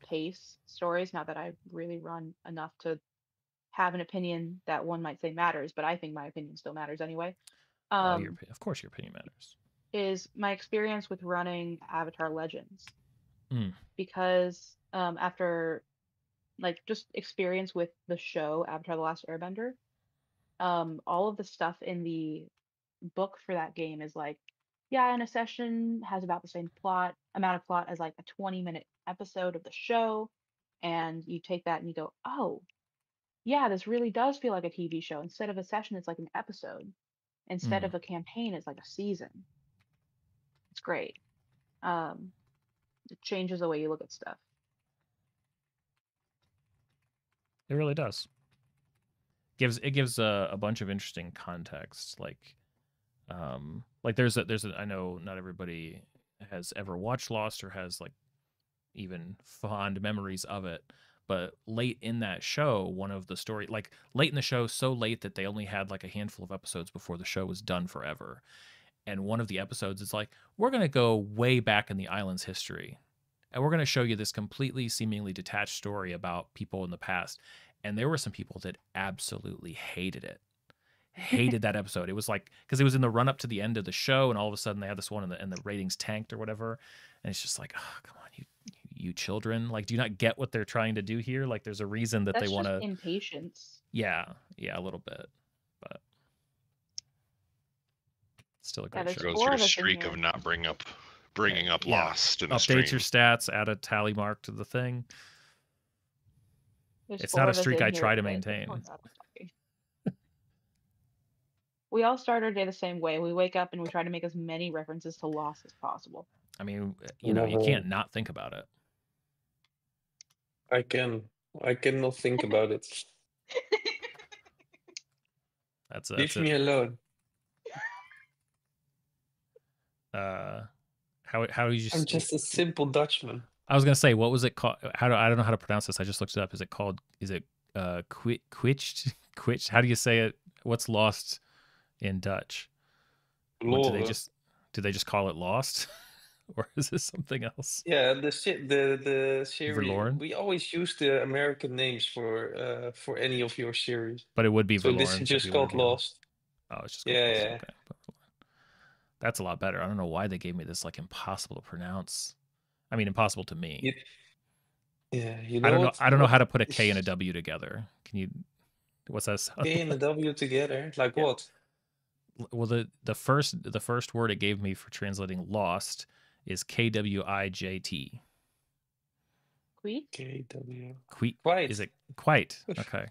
S4: pace stories, not that I really run enough to have an opinion that one might say matters, but I think my opinion still matters anyway.
S1: Of course your opinion matters.
S4: Is my experience with running Avatar Legends. Because after like just experience with the show Avatar The Last Airbender, all of the stuff in the book for that game is like, yeah, in a session has about the same amount of plot as like a 20-minute episode of the show. And you take that and you go, oh, yeah, this really does feel like a TV show. Instead of a session, it's like an episode. Instead of a campaign, it's like a season. It's great. It changes the way you look at stuff.
S1: It really does. It gives a bunch of interesting context. Like there's a I know not everybody has ever watched Lost or has like even fond memories of it, but late in that show, one of the story, like late in the show, so late that they only had like a handful of episodes before the show was done forever. And one of the episodes is like, we're going to go way back in the island's history. And we're going to show you this completely seemingly detached story about people in the past. And there were some people that absolutely hated it. Hated that episode. It was like, because it was in the run up to the end of the show, and all of a sudden they had this one, and the ratings tanked or whatever. And it's just like, oh, come on, you children. Like, do you not get what they're trying to do here? Like, there's a reason that
S4: That's
S1: they want to.
S4: Impatience.
S1: Yeah, a little bit, but still a great show.
S3: Goes through a streak of not bringing up Lost in the stream.
S1: Update your stats, add a tally mark to the thing. It's not a streak I try to maintain.
S4: We all start our day the same way. We wake up and we try to make as many references to Lost as possible.
S1: I mean, you can't not think about it.
S2: I cannot think about it. Leave me alone.
S1: How do you?
S2: I'm just a simple Dutchman.
S1: I was gonna say, what was it called? I don't know how to pronounce this. I just looked it up. Is it Quitched? How do you say it? What's Lost in Dutch? Do they just call it Lost, or is this something else?
S2: Yeah, the series.
S1: Verloren?
S2: We always use the American names for any of your series.
S1: But it would be
S2: so
S1: Verloren.
S2: This is just called Lost.
S1: Oh, it's just called Lost. Okay. That's a lot better. I don't know why they gave me this like impossible to pronounce. I mean, impossible to me.
S2: You know
S1: I don't know how to put a K and a W together. Can you? What's that sound?
S2: K and a W together? Like what?
S1: Well, the first word it gave me for translating lost is KWIJT.
S4: Quite?
S2: KW.
S1: Quite. Is it quite? Okay.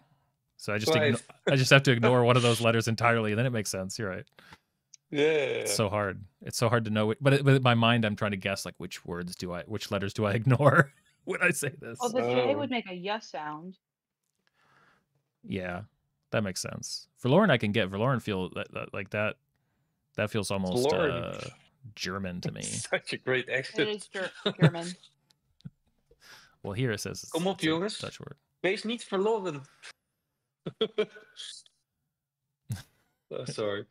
S1: So I just have to ignore one of those letters entirely, and then it makes sense. You're right.
S2: Yeah.
S1: It's so hard. It's so hard to know. But in my mind, I'm trying to guess like which letters do I ignore when I say this?
S4: Well, the J would make a yes sound.
S1: Yeah, that makes sense. Verloren, I can get. Verloren feel like that. That feels almost German to me.
S2: Such a great accent.
S4: It is German.
S1: Well, here it says.
S2: Kom op, jongens.
S1: Dutch word.
S2: Wees niet verloren. Sorry.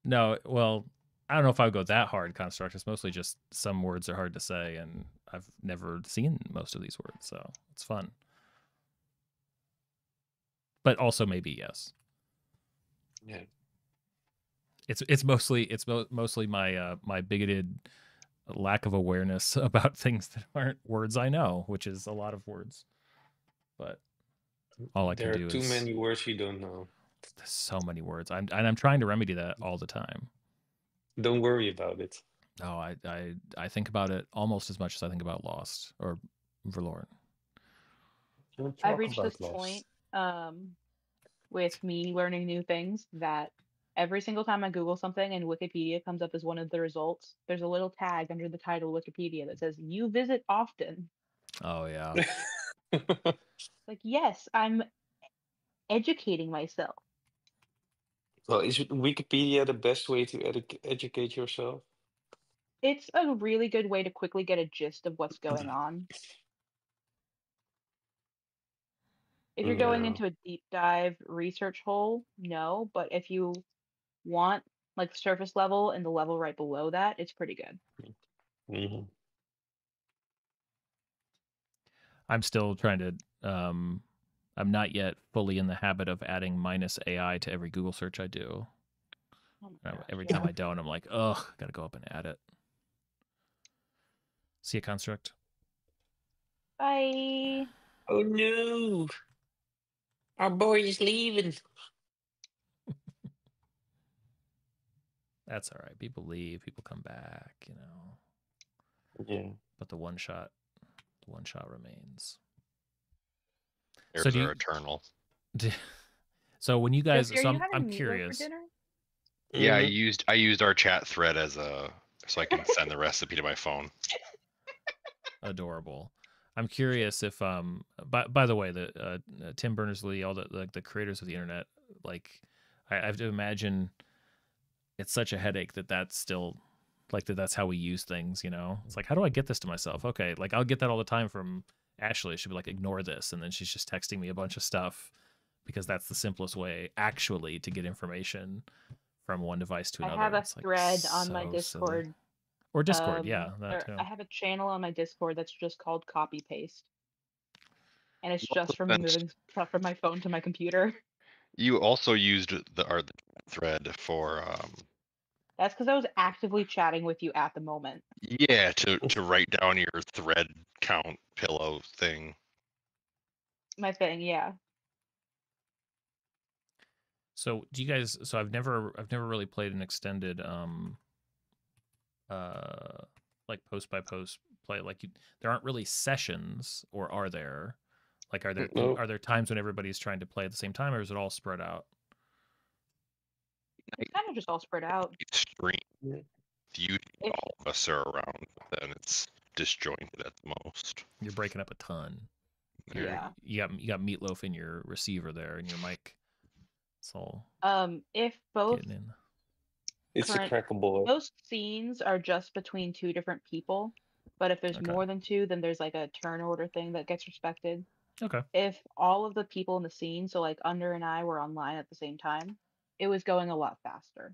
S1: No, well, I don't know if I would go that hard construct. It's mostly just some words are hard to say, and I've never seen most of these words, so it's fun. But also maybe yes.
S2: Yeah.
S1: It's mostly my bigoted lack of awareness about things that aren't words I know, which is a lot of words. But all I can do is
S2: there are too many words you don't know.
S1: There's so many words. I'm trying to remedy that all the time.
S2: Don't worry about it.
S1: No, I think about it almost as much as I think about Lost or Verloren.
S4: I've reached this point with me learning new things that every single time I Google something and Wikipedia comes up as one of the results, there's a little tag under the title Wikipedia that says, "You visit often."
S1: Oh, yeah.
S4: Like, yes, I'm educating myself.
S2: Well, is Wikipedia the best way to educate yourself?
S4: It's a really good way to quickly get a gist of what's going on. If you're going into a deep dive research hole, no. But if you want like surface level and the level right below that, it's pretty good.
S2: Mm-hmm.
S1: I'm still trying to I'm not yet fully in the habit of adding -AI to every Google search I do. Every time I don't, I'm like, ugh, gotta go up and add it. See a construct.
S4: Bye.
S2: Oh no. Our boy is leaving.
S1: That's all right. People leave, people come back, you know.
S2: Yeah.
S1: But the one shot remains.
S3: Errors are eternal.
S1: So when you guys,
S4: I'm
S1: curious.
S3: Yeah, I used our chat thread so I can send the recipe to my phone.
S1: Adorable. I'm curious if by the way, the Tim Berners-Lee, all the creators of the internet, like I have to imagine it's such a headache that's still like that's how we use things, you know. It's like, how do I get this to myself? Okay, like I'll get that all the time from Ashley. She'll be like, ignore this, and then she's just texting me a bunch of stuff because that's the simplest way actually to get information from one device to another.
S4: I have a thread on my Discord.
S1: Silly. Or Discord, yeah.
S4: I have a channel on my Discord that's just called Copy Paste. And it's just for me moving stuff from my phone to my computer.
S3: You also used the thread for
S4: That's because I was actively chatting with you at the moment.
S3: yeah, to write down your thread count pillow thing.
S4: My thing, yeah.
S1: So do you guys? So I've never really played an extended like post by post play. Like there aren't really sessions, or are there? Like are there times when everybody's trying to play at the same time, or is it all spread out?
S4: It's kind of just all spread out.
S3: Extreme.
S2: Yeah.
S3: You all of us are around, then it's disjointed at the most.
S1: You're breaking up a ton.
S4: Yeah.
S1: You got meatloaf in your receiver there, and your mic. It's all
S4: if both
S1: getting in.
S2: It's a crackable.
S4: most scenes are just between two different people, but if there's more than two, then there's like a turn order thing that gets respected.
S1: Okay.
S4: If all of the people in the scene, so like Under and I were online at the same time, it was going a lot faster.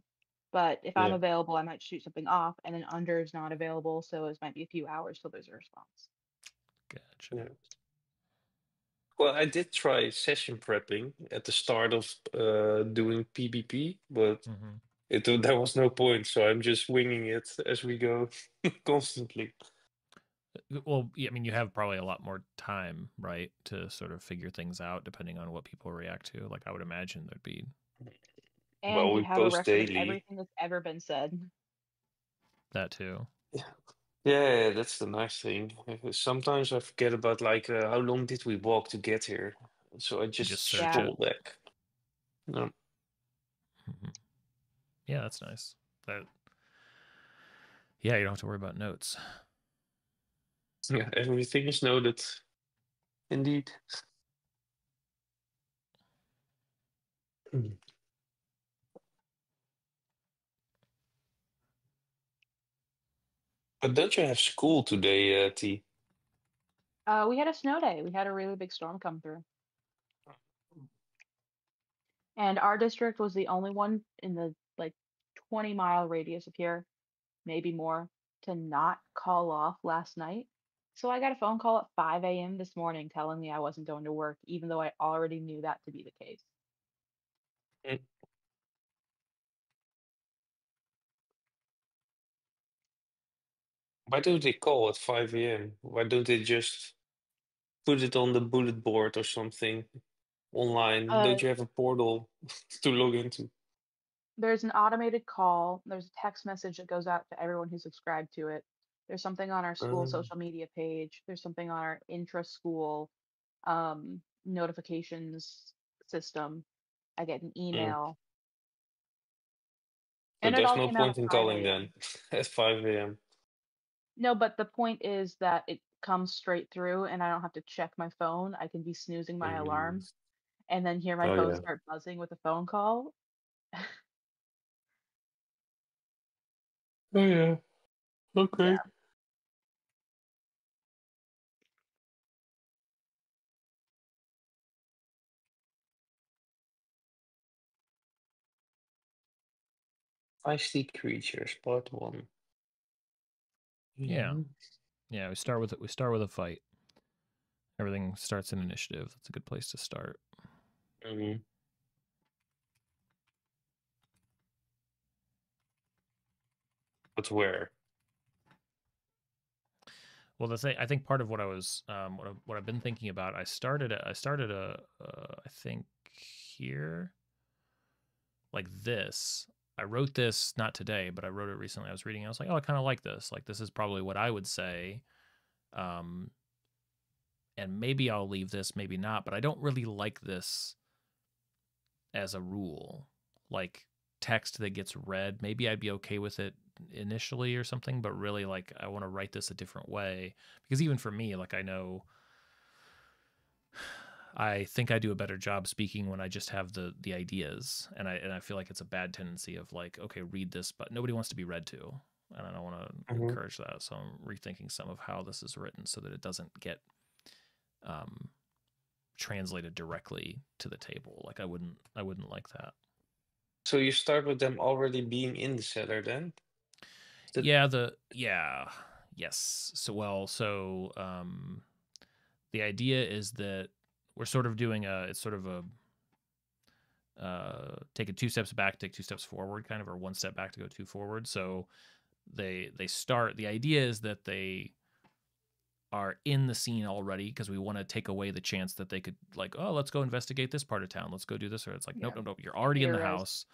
S4: But if I'm available, I might shoot something off, and then Under is not available, so it might be a few hours till there's a response.
S1: Gotcha.
S2: Yeah. Well, I did try session prepping at the start of doing PvP, but there was no point, so I'm just winging it as we go constantly.
S1: Well, yeah, I mean, you have probably a lot more time, right, to sort of figure things out depending on what people react to. Like I would imagine there'd be.
S4: And
S2: Well,
S4: you
S2: we
S4: have a
S2: post
S4: record of
S2: daily.
S4: everything that's ever been said.
S1: That too.
S2: Yeah, that's the nice thing. Sometimes I forget about like how long did we walk to get here, so I just
S1: search
S2: scroll back. No.
S1: Yeah, that's nice. That. Yeah, you don't have to worry about notes.
S2: Yeah, everything is noted. Indeed. But don't you have school today, T?
S4: We had a snow day. We had a really big storm come through. And our district was the only one in the like 20-mile radius of here, maybe more, to not call off last night. So I got a phone call at 5 a.m. this morning telling me I wasn't going to work, even though I already knew that to be the case.
S2: Why don't they call at 5 a.m.? Why don't they just put it on the bullet board or something online? Don't you have a portal to log into?
S4: There's an automated call. There's a text message that goes out to everyone who's subscribed to it. There's something on our school social media page. There's something on our intra-school notifications system. I get an email.
S2: So
S4: And it
S2: there's
S4: all
S2: no
S4: came out
S2: point
S4: at
S2: in
S4: 5
S2: calling
S4: a.m.
S2: then at 5 a.m.
S4: No, but the point is that it comes straight through and I don't have to check my phone. I can be snoozing my alarm and then hear my phone start buzzing with a phone call.
S2: Oh yeah. Okay.
S4: Yeah.
S2: Feisty Creatures, Part 1.
S1: Yeah. Yeah, we start with a fight. Everything starts in initiative. That's a good place to start.
S2: But where?
S1: Well, the thing, I think part of what I was what I've been thinking about, I started I think here, like this. I wrote this not today, but I wrote it recently. I was reading. I was like, oh, I kind of like this. Like this is probably what I would say. And maybe I'll leave this, maybe not. But I don't really like this as a rule. Like text that gets read, maybe I'd be okay with it initially or something, but really like I want to write this a different way, because even for me, like I think I do a better job speaking when I just have the ideas, and I feel like it's a bad tendency of like, okay, read this, but nobody wants to be read to, and I don't want to encourage that. So I'm rethinking some of how this is written so that it doesn't get translated directly to the table. Like I wouldn't like that.
S2: So you start with them already being in the cellar then?
S1: Yes. So the idea is that we're sort of doing it's sort of taking 2 steps back, take 2 steps forward, kind of, or 1 step back to go 2 forward. So they start. The idea is that they are in the scene already because we want to take away the chance that they could like, oh, let's go investigate this part of town. Let's go do this. Or it's like, nope, nope, nope. You're already in the house.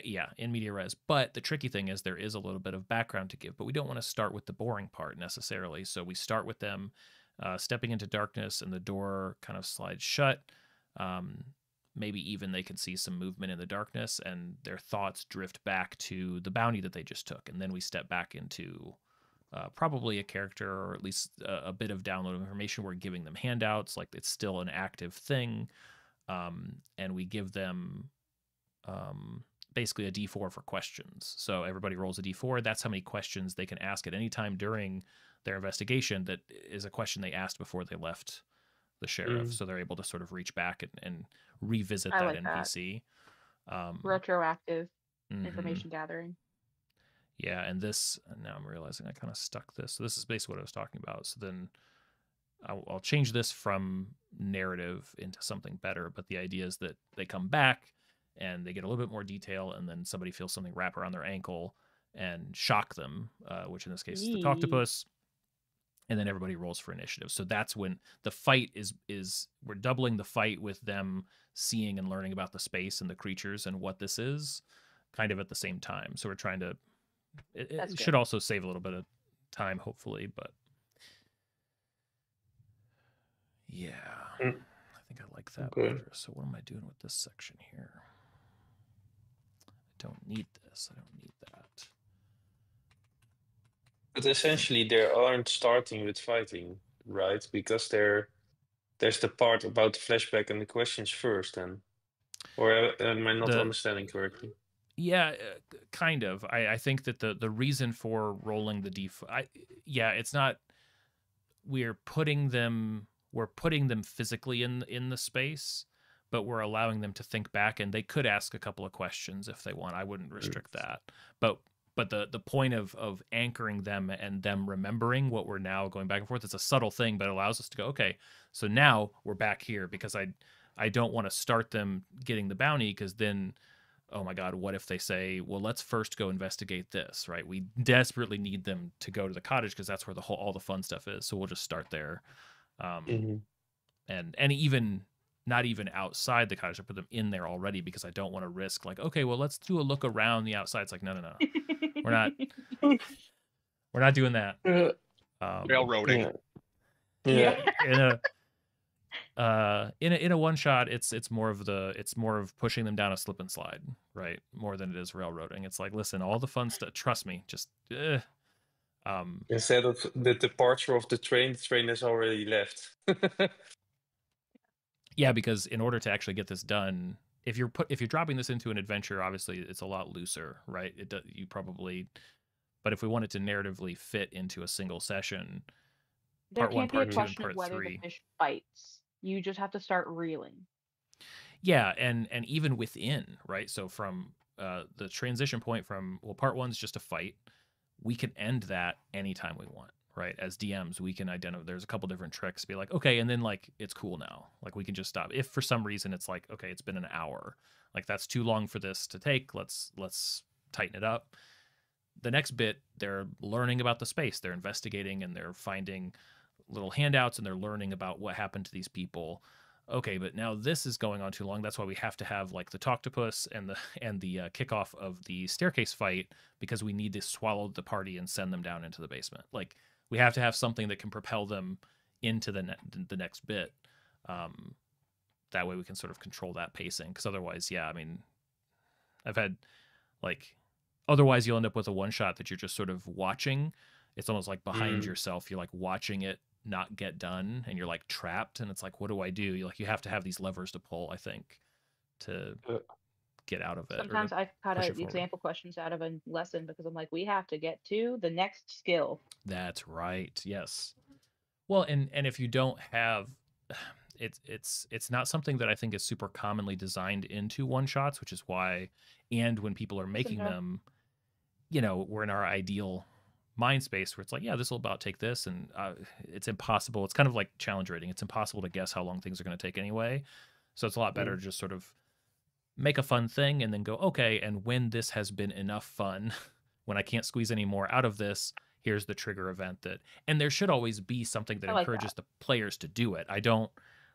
S1: Yeah, in media res. But the tricky thing is there is a little bit of background to give, but we don't want to start with the boring part necessarily. So we start with them stepping into darkness and the door kind of slides shut. Maybe even they can see some movement in the darkness and their thoughts drift back to the bounty that they just took. And then we step back into probably a character or at least a bit of download information. We're giving them handouts, like it's still an active thing. And we give them basically a D4 for questions. So everybody rolls a D4. That's how many questions they can ask at any time during their investigation. That is a question they asked before they left the sheriff. So they're able to sort of reach back and revisit that NPC.
S4: Retroactive information gathering.
S1: Yeah, and this, now I'm realizing I kind of stuck this. So this is basically what I was talking about. So then I'll change this from narrative into something better. But the idea is that they come back and they get a little bit more detail, and then somebody feels something wrap around their ankle and shock them, which in this case is the octopus. And then everybody rolls for initiative. So that's when the fight is we're doubling the fight with them seeing and learning about the space and the creatures and what this is kind of at the same time. So we're trying to, it should also save a little bit of time, hopefully, but yeah, I think I like that better. So what am I doing with this section here? I don't need this. I don't need that.
S2: But essentially, they aren't starting with fighting, right? Because there's the part about the flashback and the questions first, then. Or am I not understanding correctly?
S1: Yeah, kind of. I think that the reason for rolling the D4, it's not. We're putting them physically in the space, but we're allowing them to think back, and they could ask a couple of questions if they want. I wouldn't restrict that, but the point of anchoring them and them remembering what we're now going back and forth, it's a subtle thing, but it allows us to go, okay, so now we're back here because I don't want to start them getting the bounty because then, oh my God, what if they say, well, let's first go investigate this, right? We desperately need them to go to the cottage because that's where all the fun stuff is. So we'll just start there. And even not even outside the cottage, I put them in there already because I don't want to risk like, okay, well, let's do a look around the outside. It's like, no. We're not doing that.
S3: Railroading.
S1: In a one shot, it's more of pushing them down a slip and slide, right? More than it is railroading. It's like, listen, all the fun stuff, trust me, just
S2: instead of the departure of the train has already left.
S1: Yeah, because in order to actually get this done, if you're dropping this into an adventure, obviously it's a lot looser, right? But if we want it to narratively fit into a single session,
S4: there can't be a question of whether the fish bites. You just have to start reeling.
S1: Yeah, and even within, right? So from the transition point from, well, part 1's just a fight. We can end that anytime we want, right? As DMs, we can identify, there's a couple different tricks, be like, okay, and then like, it's cool now. Like we can just stop. If for some reason it's like, okay, it's been an hour, like that's too long for this to take. Let's tighten it up. The next bit, they're learning about the space. They're investigating and they're finding little handouts and they're learning about what happened to these people. Okay, but now this is going on too long. That's why we have to have like the Toctopus and the kickoff of the staircase fight, because we need to swallow the party and send them down into the basement. Like we have to have something that can propel them into the next bit. That way we can sort of control that pacing. Because otherwise, yeah, I mean, I've had like, otherwise you'll end up with a one shot that you're just sort of watching. It's almost like behind yourself. You're like watching it not get done and you're like trapped, and it's like, what do I do? You have to have these levers to pull, I think, to get out of it.
S4: Sometimes I cut example questions out of a lesson because I'm like, we have to get to the next skill.
S1: That's right. Yes. Well, and if you don't have, it's not something that I think is super commonly designed into one shots, which is why, and when people are making them, we're in our ideal mind space where it's like, yeah, this will about take this, and it's impossible. It's kind of like challenge rating. It's impossible to guess how long things are going to take anyway. So it's a lot better to just sort of make a fun thing and then go, okay, and when this has been enough fun, when I can't squeeze any more out of this, here's the trigger event that, and there should always be something that encourages the players to do it. I don't,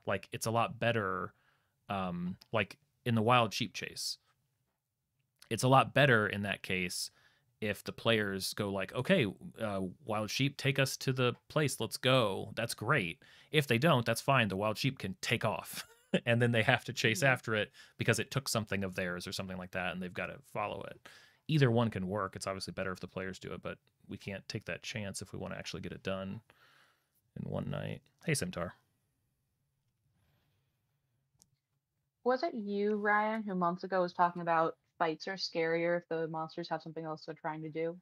S1: like, it's a lot better, like in the Wild Sheep Chase, it's a lot better in that case if the players go like, okay, wild sheep, take us to the place, let's go. That's great. If they don't, that's fine. The wild sheep can take off and then they have to chase after it because it took something of theirs or something like that, and they've got to follow it. Either one can work. It's obviously better if the players do it, but we can't take that chance if we want to actually get it done in one night. Hey, Simtar.
S4: Was it you, Ryan, who months ago was talking about fights are scarier if the monsters have something else they're trying to do?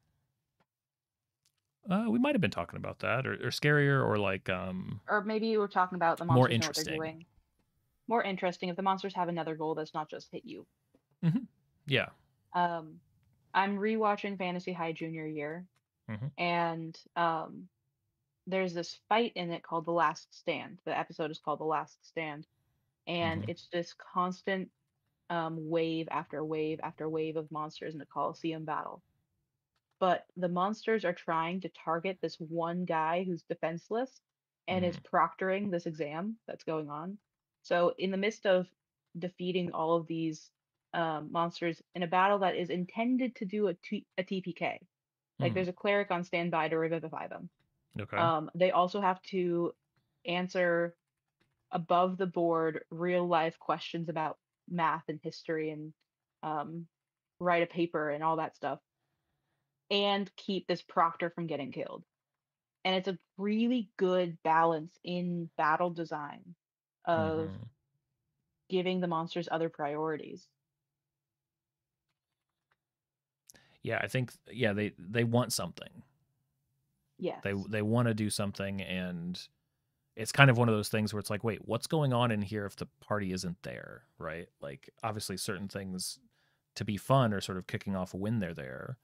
S1: We might have been talking about that, or scarier, or like
S4: or maybe you were talking about the monsters know what they're doing. More interesting if the monsters have another goal that's not just hit you.
S1: Mm-hmm. Yeah.
S4: I'm rewatching Fantasy High Junior Year, and there's this fight in it called The Last Stand. The episode is called The Last Stand, and it's this constant wave after wave after wave of monsters in a Coliseum battle. But the monsters are trying to target this one guy who's defenseless and is proctoring this exam that's going on. So in the midst of defeating all of these monsters in a battle that is intended to do a TPK, like there's a cleric on standby to revivify them.
S1: Okay.
S4: They also have to answer above the board real life questions about math and history and write a paper and all that stuff, and keep this proctor from getting killed. And it's a really good balance in battle design of giving the monsters other priorities.
S1: Yeah, I think they want something.
S4: Yes.
S1: They want to do something, and it's kind of one of those things where it's like, wait, what's going on in here if the party isn't there, right? Like, obviously certain things to be fun are sort of kicking off when they're there.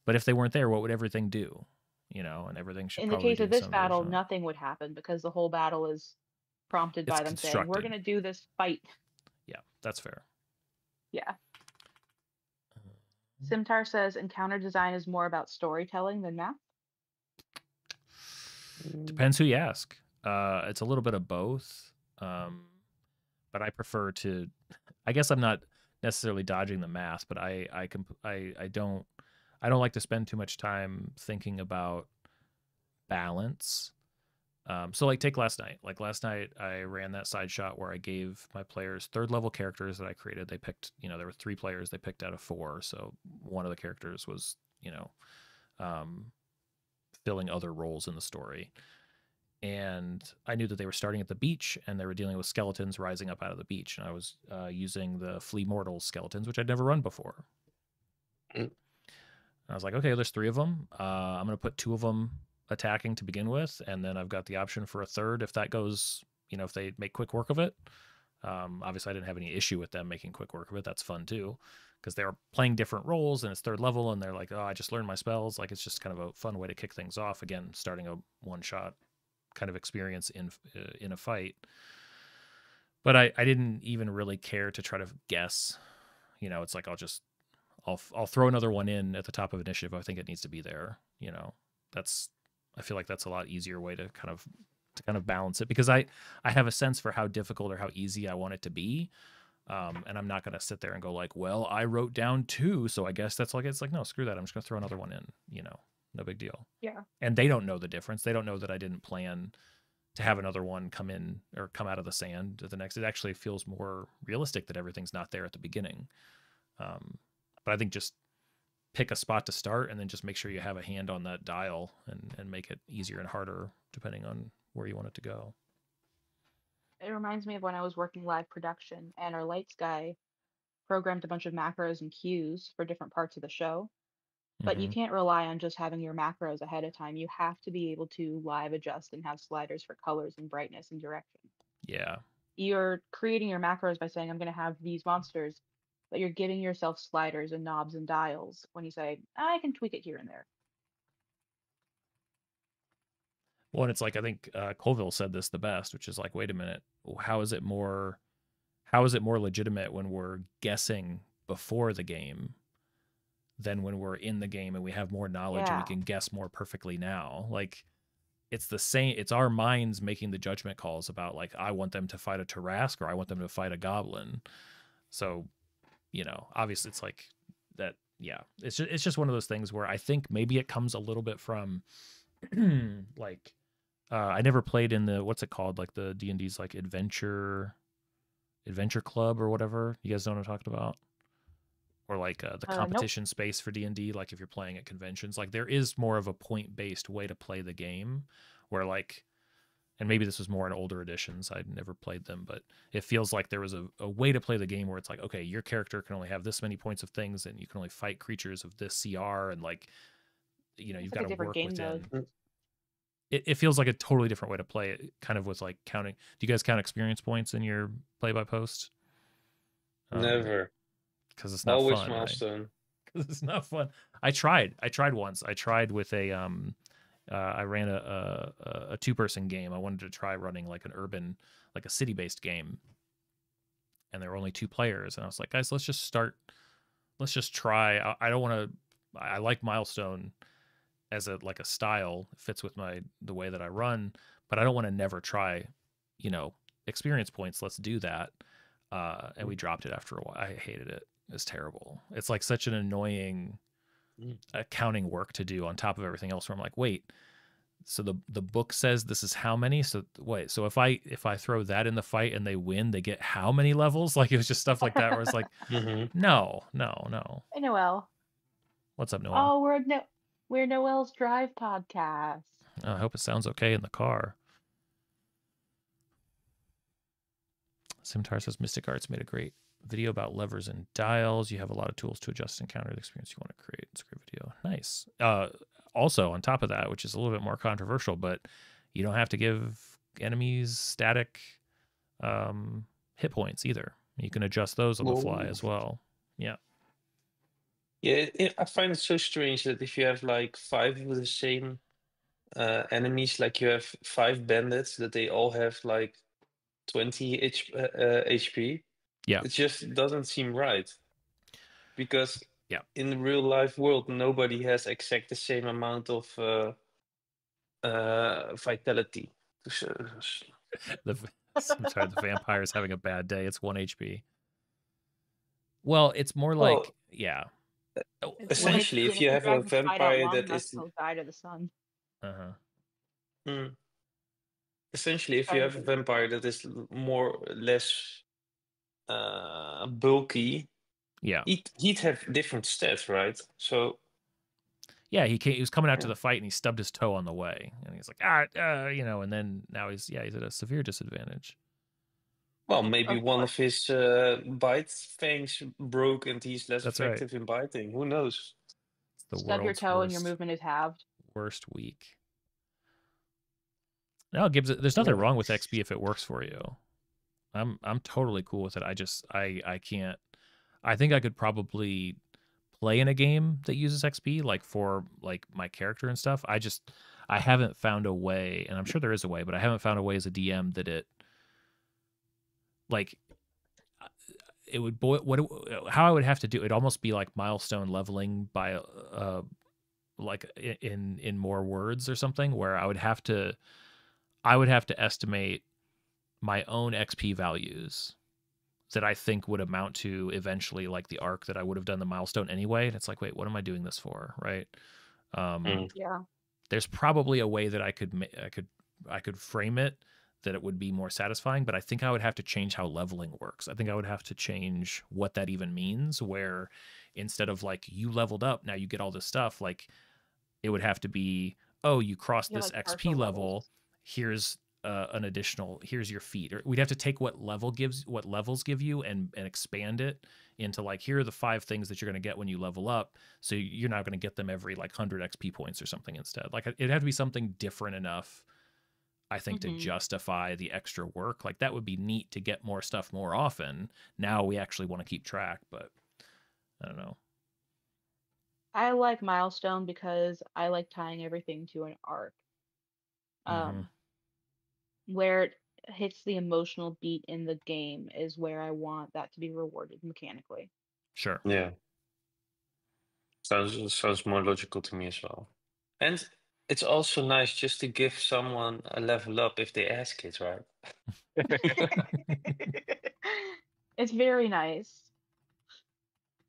S1: But if they weren't there, what would everything do? You know, and everything should probably do.
S4: In the case of this battle, nothing would happen because the whole battle is prompted by them saying, we're going to do this fight.
S1: Yeah, that's fair.
S4: Yeah. Simtar says encounter design is more about storytelling than math.
S1: Depends who you ask. It's a little bit of both. But I prefer to, I guess I'm not necessarily dodging the math, but I don't like to spend too much time thinking about balance. So like take last night. Like last night I ran that side shot where I gave my players 3rd level characters that I created. They picked, there were 3 players they picked out of 4. So one of the characters was, filling other roles in the story. And I knew that they were starting at the beach and they were dealing with skeletons rising up out of the beach. And I was using the Flea Mortals skeletons, which I'd never run before. I was like, okay, there's 3 of them. I'm going to put 2 of them attacking to begin with, and then I've got the option for a 3rd if that goes, if they make quick work of it. Obviously, I didn't have any issue with them making quick work of it. That's fun too, because they were playing different roles and it's 3rd level, and they're like, oh, I just learned my spells. Like, it's just kind of a fun way to kick things off. Again, starting a one-shot kind of experience in a fight. But I didn't even really care to try to guess. It's like I'll throw another one in at the top of initiative. I think it needs to be there. I feel like that's a lot easier way to kind of balance it, because I have a sense for how difficult or how easy I want it to be. And I'm not going to sit there and go like, well, I wrote down 2, so I guess that's like, it's like, no, screw that. I'm just going to throw another one in, no big deal.
S4: Yeah.
S1: And they don't know the difference. They don't know that I didn't plan to have another one come in or come out of the sand at the next. It actually feels more realistic that everything's not there at the beginning. But I think just pick a spot to start and then just make sure you have a hand on that dial and make it easier and harder depending on where you want it to go.
S4: It reminds me of when I was working live production and our lights guy programmed a bunch of macros and cues for different parts of the show. But you can't rely on just having your macros ahead of time. You have to be able to live adjust and have sliders for colors and brightness and direction.
S1: Yeah.
S4: You're creating your macros by saying, I'm going to have these monsters, but you're giving yourself sliders and knobs and dials when you say, I can tweak it here and there.
S1: Well, and it's like, I think Colville said this the best, which is like, wait a minute, how is it more how is it more legitimate when we're guessing before the game than when we're in the game and we have more knowledge and we can guess more perfectly now? Like, it's the same. It's our minds making the judgment calls about, like, I want them to fight a Tarrasque or I want them to fight a goblin. So, obviously it's like that. Yeah, it's just one of those things where I think maybe it comes a little bit from like, I never played in the, what's it called, like the D&D's like adventure club or whatever. You guys know what I'm talking about? Or like the competition space for D&D, like if you're playing at conventions, like there is more of a point-based way to play the game where, like, and maybe this was more in older editions, I'd never played them, but it feels like there was a way to play the game where it's like, okay, your character can only have this many points of things and you can only fight creatures of this CR, and like, you've got to work within. It feels like a totally different way to play it, kind of with like counting. Do you guys count experience points in your play-by-post?
S2: Never.
S1: Because it's not
S2: always
S1: fun,
S2: milestone.
S1: Because it's not fun. I tried once. I tried with a I ran a 2-person game. I wanted to try running like an urban, like a city-based game, and there were only 2 players. And I was like, guys, let's just try. I don't want to. I like milestone as a style. It fits with the way that I run, but I don't want to never try, experience points. Let's do that. And we dropped it after a while. I hated it. It's terrible. It's like such an annoying accounting work to do on top of everything else, where I'm like, wait, so the book says this is how many? So wait, so if I throw that in the fight and they win, they get how many levels? Like, it was just stuff like that where it's like, no.
S4: Hey, Noel.
S1: What's up, Noel?
S4: Oh, we're Noel's Drive podcast.
S1: I hope it sounds okay in the car. Simtar says Mystic Arts made a great video about levers and dials. You have a lot of tools to adjust and counter the experience you want to create. It's a great video. Nice. Also, on top of that, which is a little bit more controversial, but you don't have to give enemies static hit points either. You can adjust those on the fly as well. Yeah.
S2: Yeah, I find it so strange that if you have like 5 of the same enemies, like you have 5 bandits, that they all have like 20 HP.
S1: Yeah.
S2: It just doesn't seem right. Because
S1: yeah,
S2: in the real life world, nobody has exact the same amount of vitality.
S1: Sometimes the vampire's having a bad day. It's 1 HP. Well, it's more like, yeah.
S2: Essentially, if you have a vampire that is
S4: die to the sun.
S2: Essentially, if you have a vampire that is more or less bulky,
S1: yeah,
S2: he'd have different stats, right? So
S1: yeah, he was coming out to the fight and he stubbed his toe on the way, and he's like, and then now he's at a severe disadvantage.
S2: Well, maybe one of his bite fangs broke and he's less effective in biting. Who knows?
S4: Stub your toe and your movement is halved.
S1: Worst week. No, there's nothing wrong with XP if it works for you. I'm totally cool with it. I can't. I think I could probably play in a game that uses XP, like for like my character and stuff. I haven't found a way, and I'm sure there is a way, but I haven't found a way as a DM that it would how I would have to do it. Almost be like milestone leveling by like in more words or something, where I would have to estimate my own XP values that I think would amount to eventually like the arc that I would have done the milestone anyway. And it's like, wait, what am I doing this for? Right.
S4: Yeah.
S1: There's probably a way that I could frame it that it would be more satisfying, but I think I would have to change how leveling works. I think I would have to change what that even means, where instead of like you leveled up, now you get all this stuff, like it would have to be, oh, you crossed this XP level. Here's an additional, here's your feat. Or we'd have to take what levels give you and expand it into like, here are the 5 things that you're going to get when you level up. So you're not going to get them every like 100 XP points or something instead. Like it'd have to be something different enough, I think, to justify the extra work. Like that would be neat to get more stuff more often. Now we actually want to keep track, but I don't know.
S4: I like milestone because I like tying everything to an arc. Where hits the emotional beat in the game is where I want that to be rewarded mechanically.
S1: Sure.
S2: Yeah. Sounds more logical to me as well. And it's also nice just to give someone a level up if they ask it, right?
S4: It's very nice.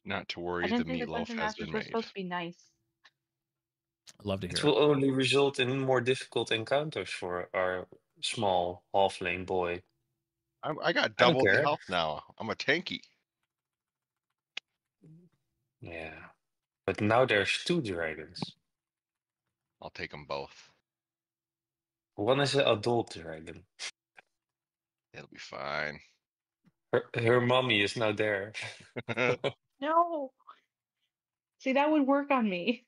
S3: Not to
S4: I
S3: worry, the
S4: didn't think the
S3: meatloaf
S4: Dungeon
S3: has
S4: Masters
S3: been
S4: was
S3: made.
S4: supposed to be nice.
S1: Love to
S2: It
S1: hear
S2: will
S1: it.
S2: only result in more difficult encounters for our small halfling boy.
S3: I got
S2: I don't
S3: double the
S2: care.
S3: health now. I'm a tanky.
S2: Yeah. But now there's 2 dragons.
S3: I'll take them both.
S2: One is an adult dragon.
S3: It'll be fine.
S2: Her mommy is now there.
S4: No. See, that would work on me.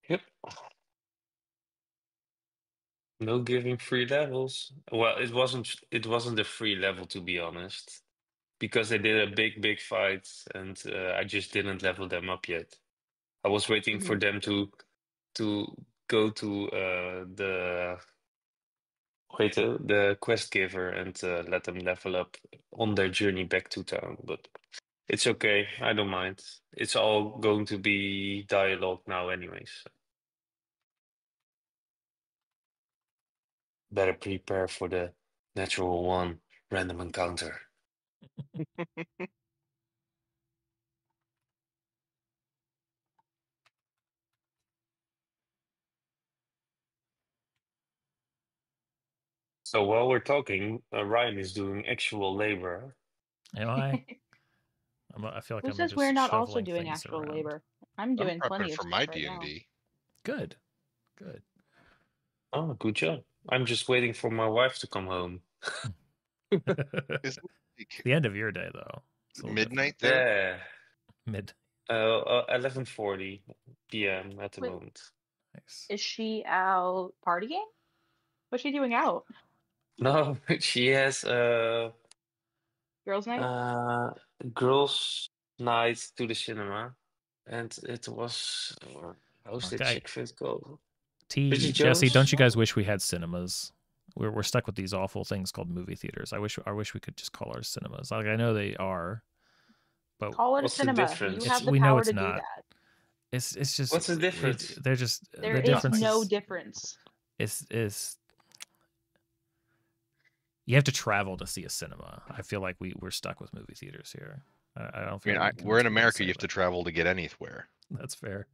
S2: Yep. No giving free levels. Well, it wasn't a free level, to be honest, because they did a big fight, and I just didn't level them up yet. I was waiting for them to go to the quest giver and let them level up on their journey back to town. But it's okay. I don't mind. It's all going to be dialogue now, anyways. Better prepare for the natural one random encounter. So while we're talking, Ryan is doing actual labor.
S1: Am I? I feel like
S4: Who
S1: I'm
S4: says
S1: just
S4: we're not also
S1: shoveling
S4: doing
S1: things
S4: actual
S1: around.
S4: labor? I'm
S3: I'm
S4: doing plenty
S3: prepping
S4: of
S3: for
S4: stuff
S3: my
S4: right now.
S3: D&D.
S1: Good.
S2: Oh, good job. I'm just waiting for my wife to come home.
S3: Is
S1: The end of your day, though. It's a little
S3: midnight there?
S2: Yeah.
S1: Mid.
S2: 11:40 p.m. at the
S4: Wait.
S2: moment.
S1: Nice.
S4: Is she out partying? What's she doing out?
S2: No, she has
S4: Girls' night?
S2: girls' night to the cinema, and it was how's the
S1: Okay.
S2: chick flick called?
S1: Jesse,
S2: Jones?
S1: don't you guys wish we had cinemas? We're stuck with these awful things called movie theaters. I wish we could just call ours cinemas. Like I know they are, but
S4: Call it a
S2: What's the
S4: cinema. You
S2: difference?
S4: have the
S1: we know
S4: power
S1: it's
S4: to do
S1: not.
S4: that.
S1: It's just
S2: What's the difference?
S1: they're just
S4: There
S1: the
S4: is
S1: difference
S4: no
S1: is
S4: difference.
S1: is you have to travel to see a cinema. I feel like we're stuck with movie theaters here. I don't feel like
S3: we're in America. You have
S1: to
S3: to travel to get anywhere.
S1: That's fair.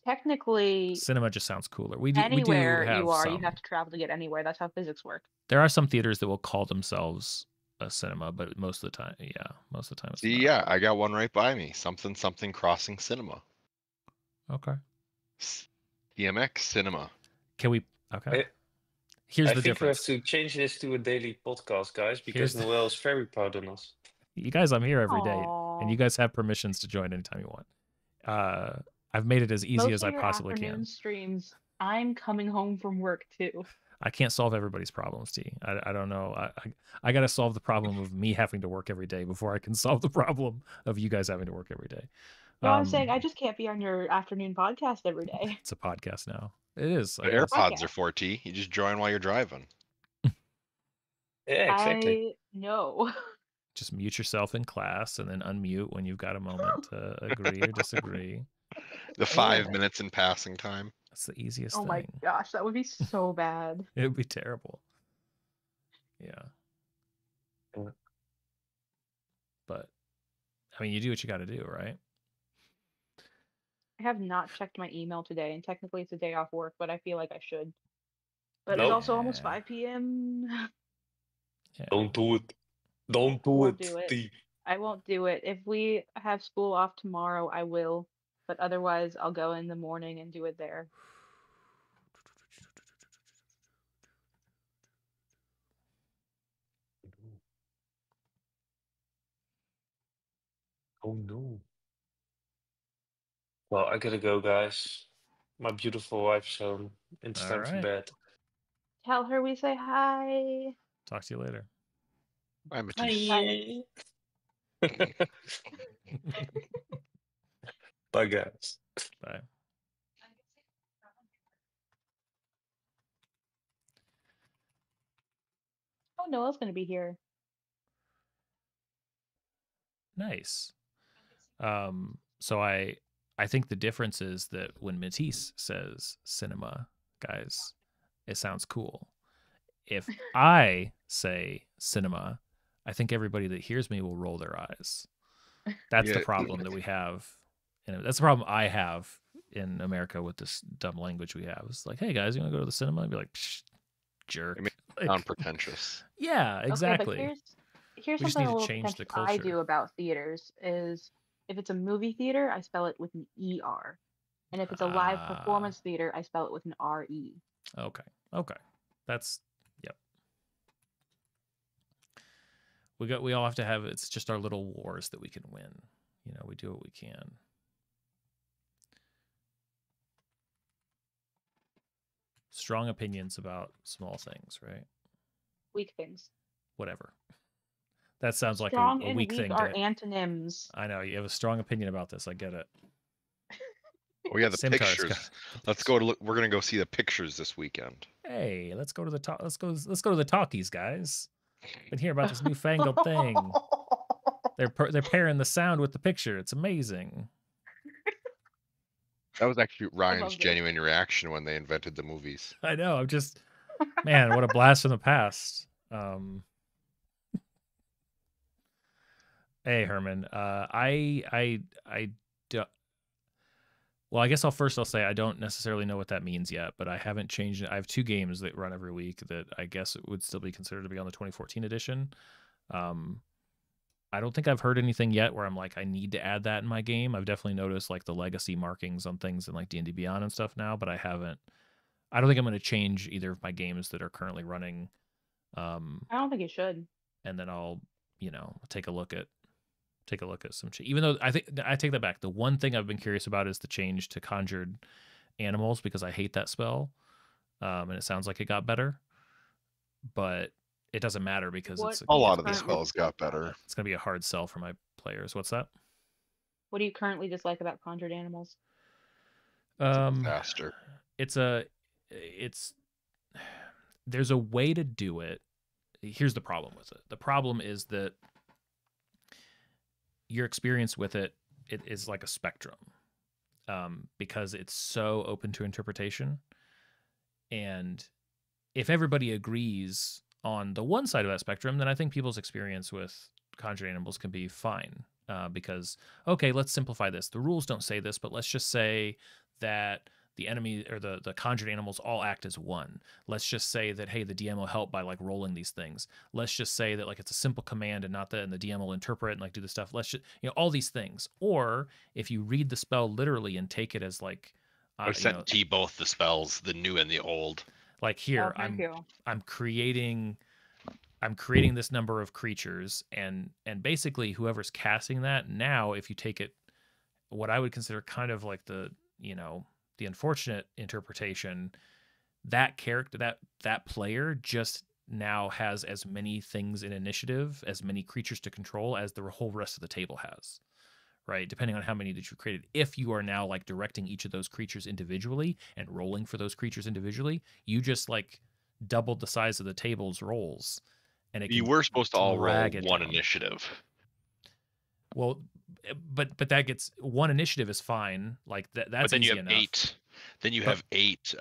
S4: Technically,
S1: Cinema just sounds cooler. We do
S4: anywhere
S1: have
S4: you are,
S1: some.
S4: you have to travel to get anywhere. That's how physics work.
S1: There are some theaters that will call themselves a cinema, but most of the time, most of the time it's
S3: See,
S1: not.
S3: yeah, I got one right by me. Something crossing cinema.
S1: Okay.
S3: DMX cinema.
S1: Can we? Okay. Here's
S2: I
S1: the
S2: think
S1: difference.
S2: we have to change this to a daily podcast, guys, because Noelle is very proud on us.
S1: You guys, I'm here every day,
S4: Aww.
S1: and you guys have permissions to join anytime you want. I've made it as easy
S4: Most
S1: as
S4: of
S1: I
S4: your
S1: possibly
S4: afternoon
S1: can.
S4: streams, I'm coming home from work too.
S1: I can't solve everybody's problems, T. I don't know. I got to solve the problem of me having to work every day before I can solve the problem of you guys having to work every day.
S4: No, I'm saying I just can't be on your afternoon podcast every day.
S1: It's a podcast now. It is.
S3: The AirPods are 4T. You just join while you're driving.
S2: Yeah, exactly.
S4: I know.
S1: Just mute yourself in class and then unmute when you've got a moment to agree or disagree.
S3: The 5 minutes in passing time.
S1: That's the easiest
S4: Oh
S1: thing.
S4: my gosh, that would be so bad.
S1: It would be terrible. Yeah. But, I mean, you do what you got to do, right?
S4: I have not checked my email today, and technically it's a day off work, but I feel like I should. But
S2: Nope.
S4: it's also almost 5 p.m.
S1: Yeah.
S2: Don't do it. Don't do
S4: Won't
S2: it.
S4: do it.
S2: T.
S4: I won't do it. If we have school off tomorrow, I will. But otherwise, I'll go in the morning and do it there.
S2: Oh no. Well, I gotta go, guys. My beautiful wife's home. It's time for bed.
S4: Tell her we say hi.
S1: Talk to you later.
S3: Bye, Matisse.
S4: Bye.
S2: Bye, guys.
S1: Bye.
S4: Oh, Noel's going to be here.
S1: Nice. So I think the difference is that when Matisse says cinema, guys, it sounds cool. If I say cinema, I think everybody that hears me will roll their eyes. That's the problem that we have. And that's the problem I have in America with this dumb language we have. It's like, hey guys, you want to go to the cinema? I'd be like, psh, jerk.
S3: It makes it sound pretentious.
S1: Yeah, exactly.
S4: Okay, but here's
S1: We just
S4: something
S1: need
S4: a
S1: to
S4: little
S1: change the
S4: pretentious I
S1: culture.
S4: do about theaters is if it's a movie theater, I spell it with an ER. And if it's a live performance theater, I spell it with an RE.
S1: Okay. That's, yep. We all have to have, it's just our little wars that we can win. You know, we do what we can. Strong opinions about small things, right?
S4: Weak things.
S1: Whatever. That sounds like
S4: Strong
S1: a
S4: and
S1: weak
S4: weak
S1: thing.
S4: are antonyms.
S1: I know you have a strong opinion about this. I get it.
S3: Oh yeah, the
S1: Simtar's
S3: pictures. Let's go to look. We're gonna go see the pictures this weekend.
S1: Hey, let's go to the let's go to the talkies, guys. Been hearing about this newfangled thing. They're pairing the sound with the picture. It's amazing.
S3: That was actually Ryan's genuine reaction when they invented the movies.
S1: I know. I'm just, man, what a blast from the past. Hey, Herman. I do. Well, I guess I'll say I don't necessarily know what that means yet, but I haven't changed it. I have 2 games that run every week that I guess it would still be considered to be on the 2014 edition. I don't think I've heard anything yet where I'm like, I need to add that in my game. I've definitely noticed like the legacy markings on things in like D&D Beyond and stuff now, but I don't think I'm going to change either of my games that are currently running.
S4: I don't think you should.
S1: And then I'll, take a look at some, even though I take that back. The one thing I've been curious about is the change to conjured animals because I hate that spell. And it sounds like it got better, but it doesn't matter because
S3: a lot of the spells got better.
S1: It's going to be a hard sell for my players. What's that?
S4: What do you currently dislike about conjured animals?
S3: Faster.
S1: There's a way to do it. Here's the problem with it. The problem is that your experience with it is like a spectrum, because it's so open to interpretation. And if everybody agrees on the one side of that spectrum, then I think people's experience with conjured animals can be fine. Because, okay, let's simplify this. The rules don't say this, but let's just say that the enemy or the conjured animals all act as one. Let's just say that, hey, the DM will help by like rolling these things. Let's just say that like it's a simple command and the DM will interpret and like do the stuff. Let's just, all these things. Or if you read the spell literally and take it as like,
S3: I've sent T both the spells, the new and the old.
S1: Like here, I'm creating this number of creatures, and basically whoever's casting that now, if you take it, what I would consider kind of like the unfortunate interpretation, that character, that player just now has as many things in initiative, as many creatures to control as the whole rest of the table has. Right, depending on how many that you created. If you are now like directing each of those creatures individually and rolling for those creatures individually, you just like doubled the size of the table's rolls. And
S3: you were supposed to all roll one initiative.
S1: Well, but that gets one initiative is fine. Like that's
S3: but then
S1: easy
S3: you have
S1: enough.
S3: 8. Then you have 8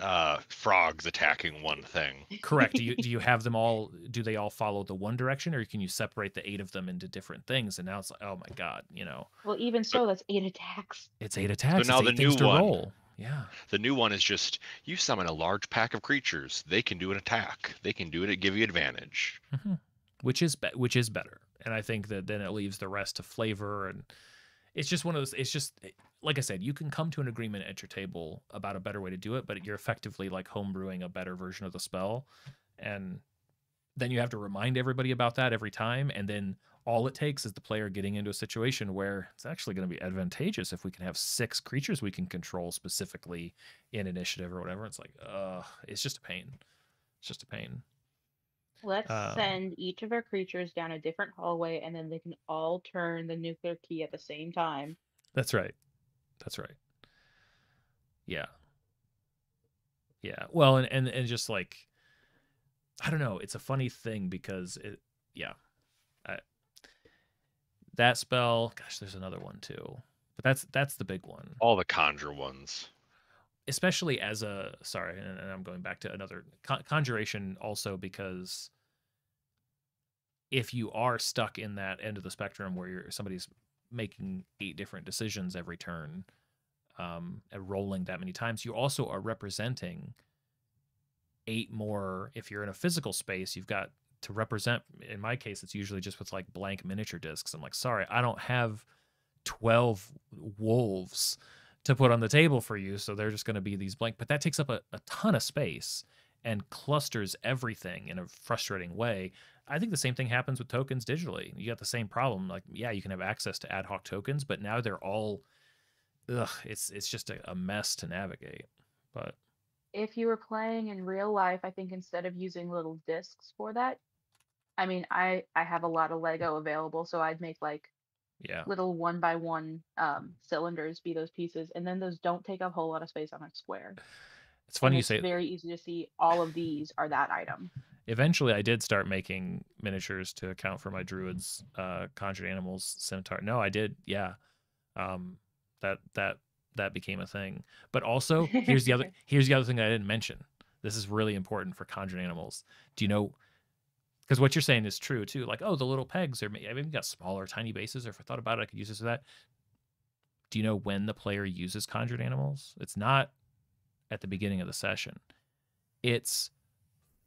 S3: frogs attacking one thing.
S1: Correct. Do you have them all? Do they all follow the one direction, or can you separate the 8 of them into different things? And now it's like, oh my god,
S4: Well, even so, that's 8 attacks.
S1: It's 8 attacks.
S3: So now the new one.
S1: Roll. Yeah.
S3: The new one is just you summon a large pack of creatures. They can do an attack. They can do it. Give you advantage.
S1: Mm-hmm. Which is better. And I think that then it leaves the rest to flavor, and it's just one of those. It's just like I said, you can come to an agreement at your table about a better way to do it, but you're effectively like homebrewing a better version of the spell, and then you have to remind everybody about that every time. And then all it takes is the player getting into a situation where it's actually going to be advantageous if we can have 6 creatures we can control specifically in initiative or whatever. It's like, it's just a pain. It's just a pain.
S4: Let's send each of our creatures down a different hallway, and then they can all turn the nuclear key at the same time.
S1: That's right. Yeah. Well, and just like I don't know. It's a funny thing because that spell. Gosh, there's another one too, but that's the big one.
S3: All the conjure ones,
S1: especially as a and I'm going back to another conjuration also because if you are stuck in that end of the spectrum where somebody's making 8 different decisions every turn, and rolling that many times, you also are representing 8 more. If you're in a physical space, you've got to represent. In my case, it's usually just with like blank miniature discs. I'm like, sorry, I don't have 12 wolves to put on the table for you, so they're just going to be these blank. But that takes up a ton of space and clusters everything in a frustrating way. I think the same thing happens with tokens digitally. You got the same problem. Like, yeah, you can have access to ad hoc tokens, but now they're all, it's just a mess to navigate. But
S4: if you were playing in real life, I think instead of using little discs for that, I mean, I have a lot of Lego available, so I'd make like little 1x1 cylinders be those pieces, and then those don't take up a whole lot of space on a square.
S1: It's funny you
S4: it's
S1: say.
S4: Very easy to see all of these are that item.
S1: Eventually, I did start making miniatures to account for my druid's conjured animals scimitar. No, I did. Yeah, that became a thing. But also, here's the other thing I didn't mention. This is really important for conjured animals. Do you know? Because what you're saying is true too. Like, oh, the little pegs are. I've even got smaller, tiny bases. Or if I thought about it, I could use this or that. Do you know when the player uses conjured animals? It's not at the beginning of the session. It's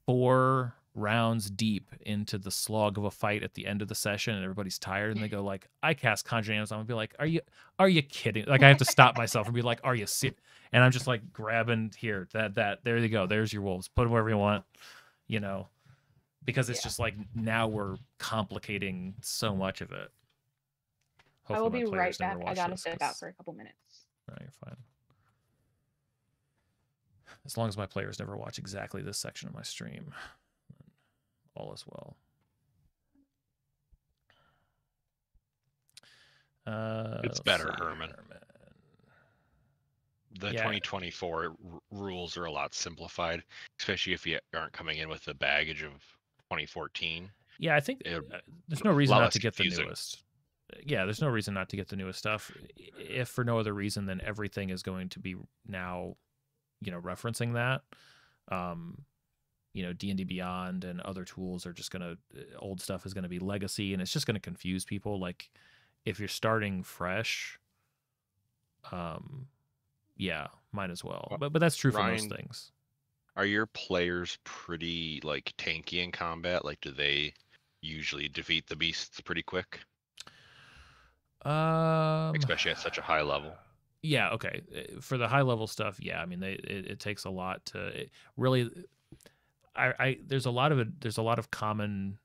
S1: 4 rounds deep into the slog of a fight at the end of the session, and everybody's tired, and they go like, "I cast conjured animals." I'm gonna be like, "Are you kidding?" Like, I have to stop myself and be like, "Are you serious?" And I'm just like grabbing here, that there you go. There's your wolves. Put them wherever you want, because it's just like now we're complicating so much of it.
S4: Hopefully I will be right back. I gotta step out for a couple minutes.
S1: No, you're fine. As long as my players never watch exactly this section of my stream, all is well.
S3: It's better, Herman. The 2024 rules are a lot simplified, especially if you aren't coming in with the baggage of 2014.
S1: Yeah, I think there's no reason not to get the newest. Yeah, there's no reason not to get the newest stuff. If for no other reason than everything is going to be now, referencing that. D&D Beyond and other tools are just gonna, old stuff is gonna be legacy, and it's just gonna confuse people. Like, if you're starting fresh, might as well. But that's true for most things.
S3: Are your players pretty like tanky in combat? Like, do they usually defeat the beasts pretty quick? Especially at such a high level.
S1: Yeah, okay. For the high level stuff, yeah. I mean, it takes a lot to really. There's a lot of common,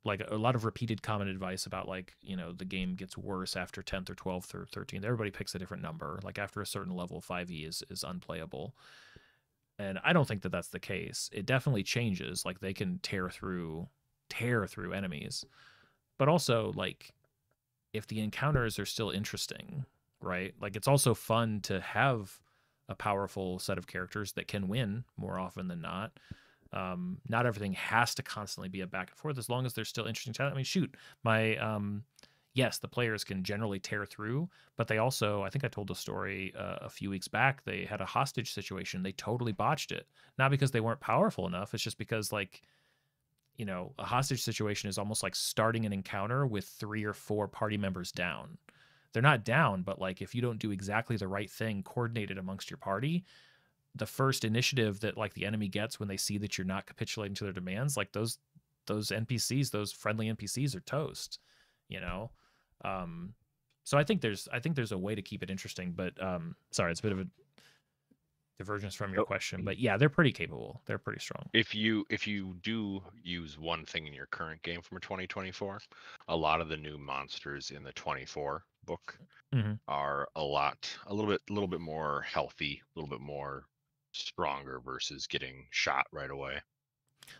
S1: like a lot of repeated common advice about like, the game gets worse after 10th or 12th or 13th. Everybody picks a different number. Like after a certain level, 5e is unplayable. And I don't think that that's the case. It definitely changes. Like they can tear through enemies, but also like if the encounters are still interesting, right? Like it's also fun to have a powerful set of characters that can win more often than not. Not everything has to constantly be a back and forth as long as there's still interesting. I mean, shoot, yes, the players can generally tear through, but they also, I think I told a story a few weeks back, they had a hostage situation. They totally botched it. Not because they weren't powerful enough. It's just because like, a hostage situation is almost like starting an encounter with 3 or 4 party members down. They're not down, but like if you don't do exactly the right thing coordinated amongst your party, the first initiative that like the enemy gets when they see that you're not capitulating to their demands, like those NPCs, those friendly NPCs are toast, So I think there's a way to keep it interesting, but sorry, it's a bit of a divergence from your question, but yeah, they're pretty capable. They're pretty strong.
S3: If you do use one thing in your current game from 2024, a lot of the new monsters in the 24 book are a little bit more healthy, a little bit more stronger versus getting shot right away.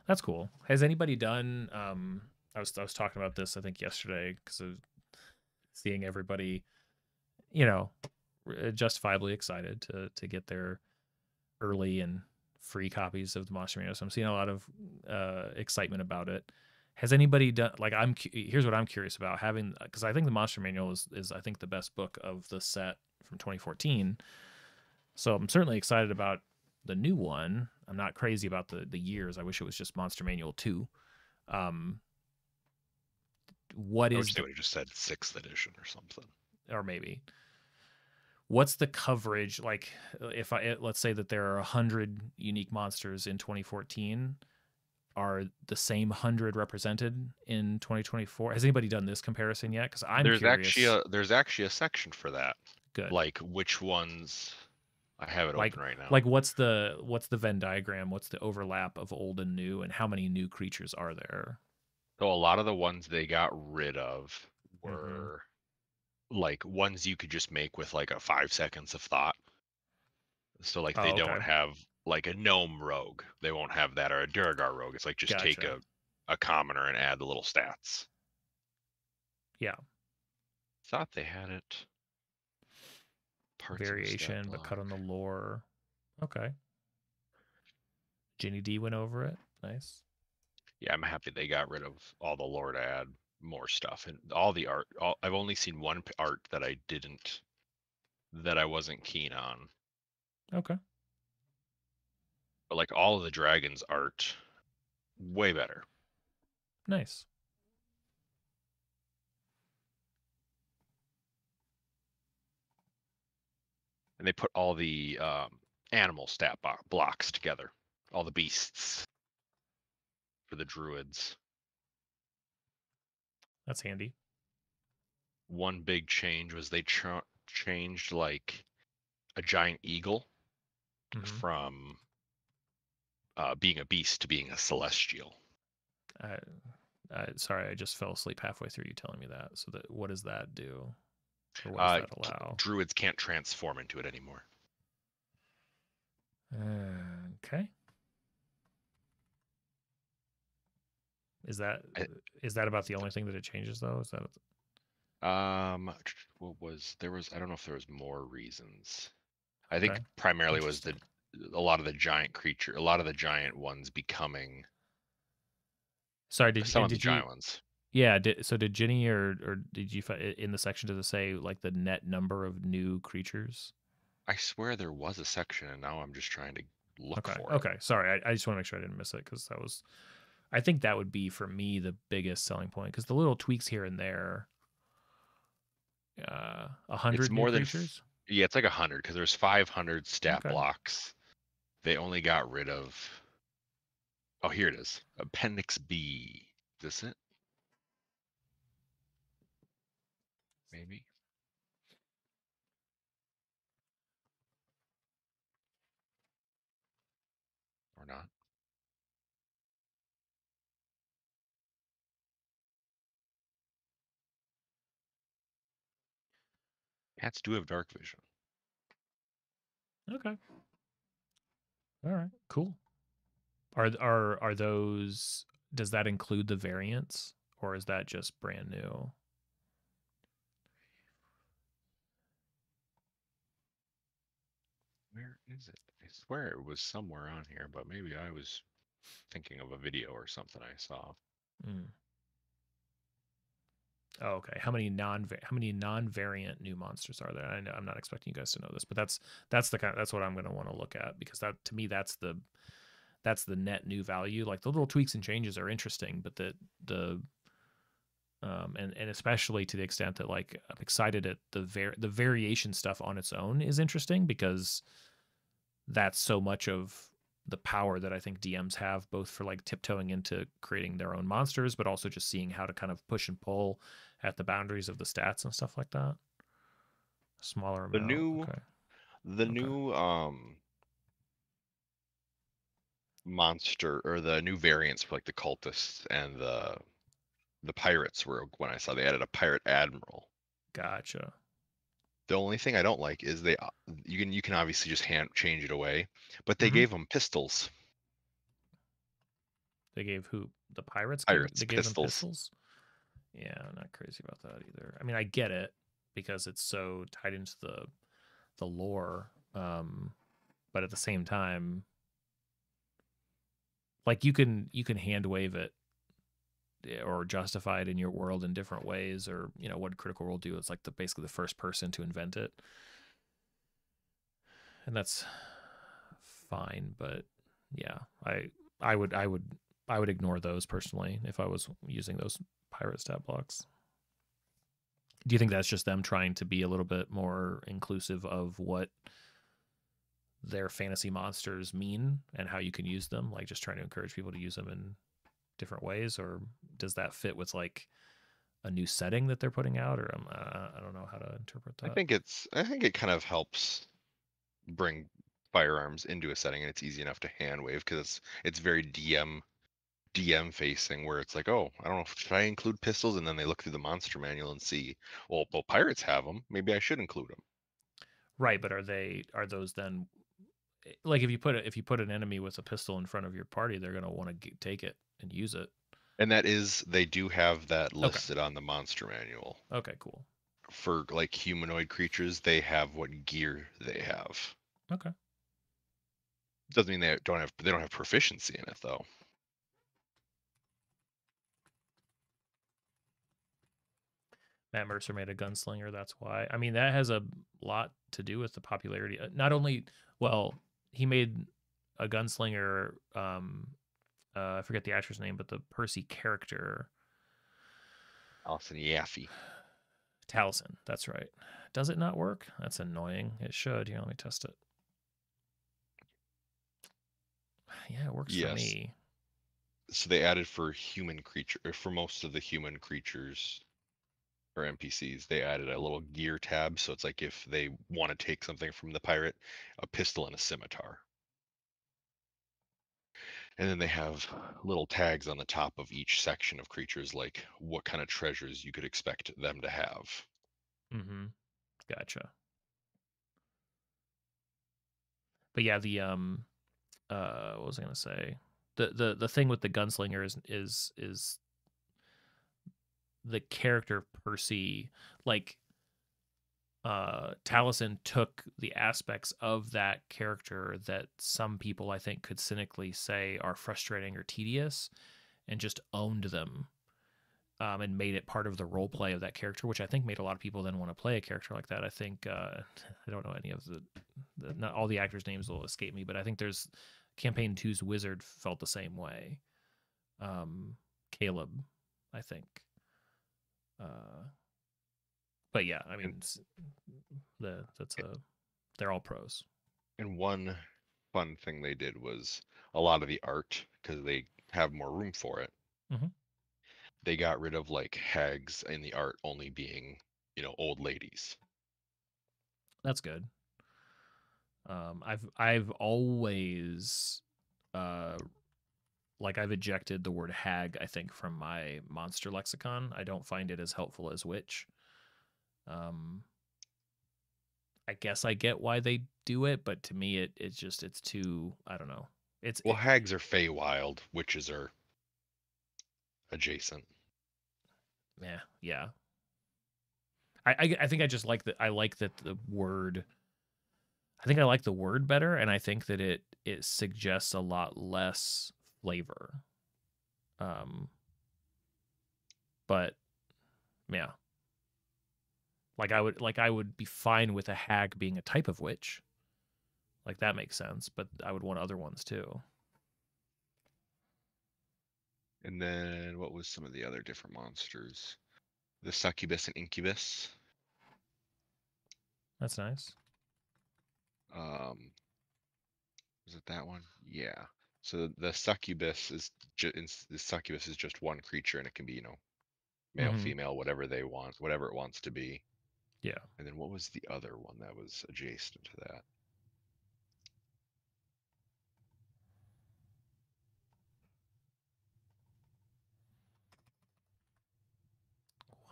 S1: That's cool. Has anybody done? I was talking about this I think yesterday because of seeing everybody, justifiably excited to get their early and free copies of the Monster Manual, so I'm seeing a lot of excitement about it. Has anybody done like here's what I'm curious about, having, because I think the Monster Manual is I think the best book of the set from 2014. So I'm certainly excited about the new one. I'm not crazy about the years. I wish it was just Monster Manual 2. What
S3: I
S1: is
S3: wish they would have just said 6th edition or something.
S1: Or maybe. What's the coverage like? If let's say that there are 100 unique monsters in 2014, are the same 100 represented in 2024? Has anybody done this comparison yet? Because I'm curious.
S3: There's actually a section for that.
S1: Good.
S3: Like which ones. I have it open right now.
S1: Like what's the Venn diagram? What's the overlap of old and new, and how many new creatures are there?
S3: So a lot of the ones they got rid of were like ones you could just make with like a 5 seconds of thought. So like they don't have like a gnome rogue. They won't have that, or a Duragar rogue. It's like just take a commoner and add the little stats.
S1: Yeah.
S3: Thought they had it.
S1: Variation, but cut on the lore. Okay. Ginny D went over it. Nice.
S3: Yeah, I'm happy they got rid of all the lore to add more stuff, and all the art. I've only seen one art that I wasn't keen on.
S1: Okay.
S3: But like all of the dragons art, way better.
S1: Nice.
S3: And they put all the animal stat blocks together, all the beasts for the druids.
S1: That's handy.
S3: One big change was they changed like a giant eagle from being a beast to being a celestial.
S1: Sorry, I just fell asleep halfway through you telling me that. So what does that do? Or what does that allow?
S3: Druids can't transform into it anymore.
S1: Okay. Is that about the only thing that it changes though? Is that
S3: there was I don't know if there was more reasons. I think primarily was a lot of the giant ones becoming.
S1: Sorry, did
S3: the giant ones?
S1: Yeah. Did Ginny or did you in the section, does it say like the net number of new creatures?
S3: I swear there was a section, and now I'm just trying to look for it.
S1: Okay, sorry. I just want to make sure I didn't miss it, because I think that would be for me the biggest selling point, because the little tweaks here and there. 100 more creatures?
S3: Yeah, it's like 100, because there's 500 stat blocks. They only got rid of. Oh, here it is. Appendix B. Is this it? Maybe. Or not. Cats do have dark vision.
S1: Okay. All right. Cool. Are those? Does that include the variants, or is that just brand new?
S3: Where is it? I swear it was somewhere on here, but maybe I was thinking of a video or something I saw.
S1: Oh, okay. How many non-variant new monsters are there? I know I'm not expecting you guys to know this, but that's what I'm going to want to look at, because that, to me, that's the net new value. Like the little tweaks and changes are interesting, but and especially to the extent that like I'm excited at the variation stuff on its own is interesting, because that's so much of the power that I think DMs have, both for like tiptoeing into creating their own monsters, but also just seeing how to kind of push and pull at the boundaries of the stats and stuff like that. Smaller amount.
S3: The new monster, or the new variants for like the cultists and the pirates were when I saw they added a pirate admiral.
S1: Gotcha.
S3: The only thing I don't like is you can obviously just change it away, but they gave them pistols.
S1: They gave who? The pirates? They gave them pistols? Yeah, I'm not crazy about that either. I mean, I get it, because it's so tied into the lore, but at the same time, Like you can hand wave it or justify it in your world in different ways, or what Critical Role do. It's like basically the first person to invent it, and that's fine. But yeah, I would ignore those personally if I was using those pirate stat blocks. Do you think that's just them trying to be a little bit more inclusive of what their fantasy monsters mean and how you can use them, like just trying to encourage people to use them in different ways, or does that fit with like a new setting that they're putting out, or I don't know how to interpret that.
S3: I think it kind of helps bring firearms into a setting, and it's easy enough to hand wave because it's very DM facing, where it's like, oh, I don't know, should I include pistols? And then they look through the monster manual and see, well, pirates have them. Maybe I should include them.
S1: Right, but are those then, like if you put an enemy with a pistol in front of your party, they're gonna want to take it and use it.
S3: And they do have that listed on the monster manual.
S1: Okay, cool.
S3: For like humanoid creatures, they have what gear they have.
S1: Okay.
S3: Doesn't mean they don't have proficiency in it though.
S1: Matt Mercer made a gunslinger. That's why. I mean, that has a lot to do with the popularity. Not only, well, he made a gunslinger. I forget the actor's name, but the Percy character.
S3: Allison Yaffe.
S1: Taliesin. That's right. Does it not work? That's annoying. It should. Here, let me test it. Yeah, it works for me.
S3: So they added for most of the human creatures or NPCs, they added a little gear tab. So it's like if they want to take something from the pirate, a pistol and a scimitar. And then they have little tags on the top of each section of creatures, like what kind of treasures you could expect them to have.
S1: Mm-hmm. Gotcha. But yeah, the what was I gonna say? The thing with the gunslinger is the character Percy, like Taliesin took the aspects of that character that some people I think could cynically say are frustrating or tedious, and just owned them, and made it part of the role play of that character, which I think made a lot of people then want to play a character like that. I think I don't know any of not all the actors' names will escape me, but I think there's Campaign 2's wizard felt the same way. Caleb, I think. But yeah, I mean, they're all pros.
S3: And one fun thing they did was a lot of the art, because they have more room for it.
S1: Mm-hmm.
S3: They got rid of like hags in the art only being, old ladies.
S1: That's good. I've always like I've ejected the word hag, I think, from my monster lexicon. I don't find it as helpful as witch. I guess I get why they do it, but to me it's too, I don't know.
S3: Hags are Feywild, witches are adjacent.
S1: Yeah. I think I just like that. I like that the word. I think I like the word better, and I think that it suggests a lot less flavor. But yeah, like I would be fine with a hag being a type of witch. Like that makes sense, but I would want other ones too.
S3: And then what was some of the other different monsters? The succubus and incubus.
S1: That's nice.
S3: Was it that one? Yeah. So the succubus is just one creature, and it can be, male,
S1: Mm-hmm.
S3: female, whatever it wants to be.
S1: Yeah.
S3: And then what was the other one that was adjacent to that?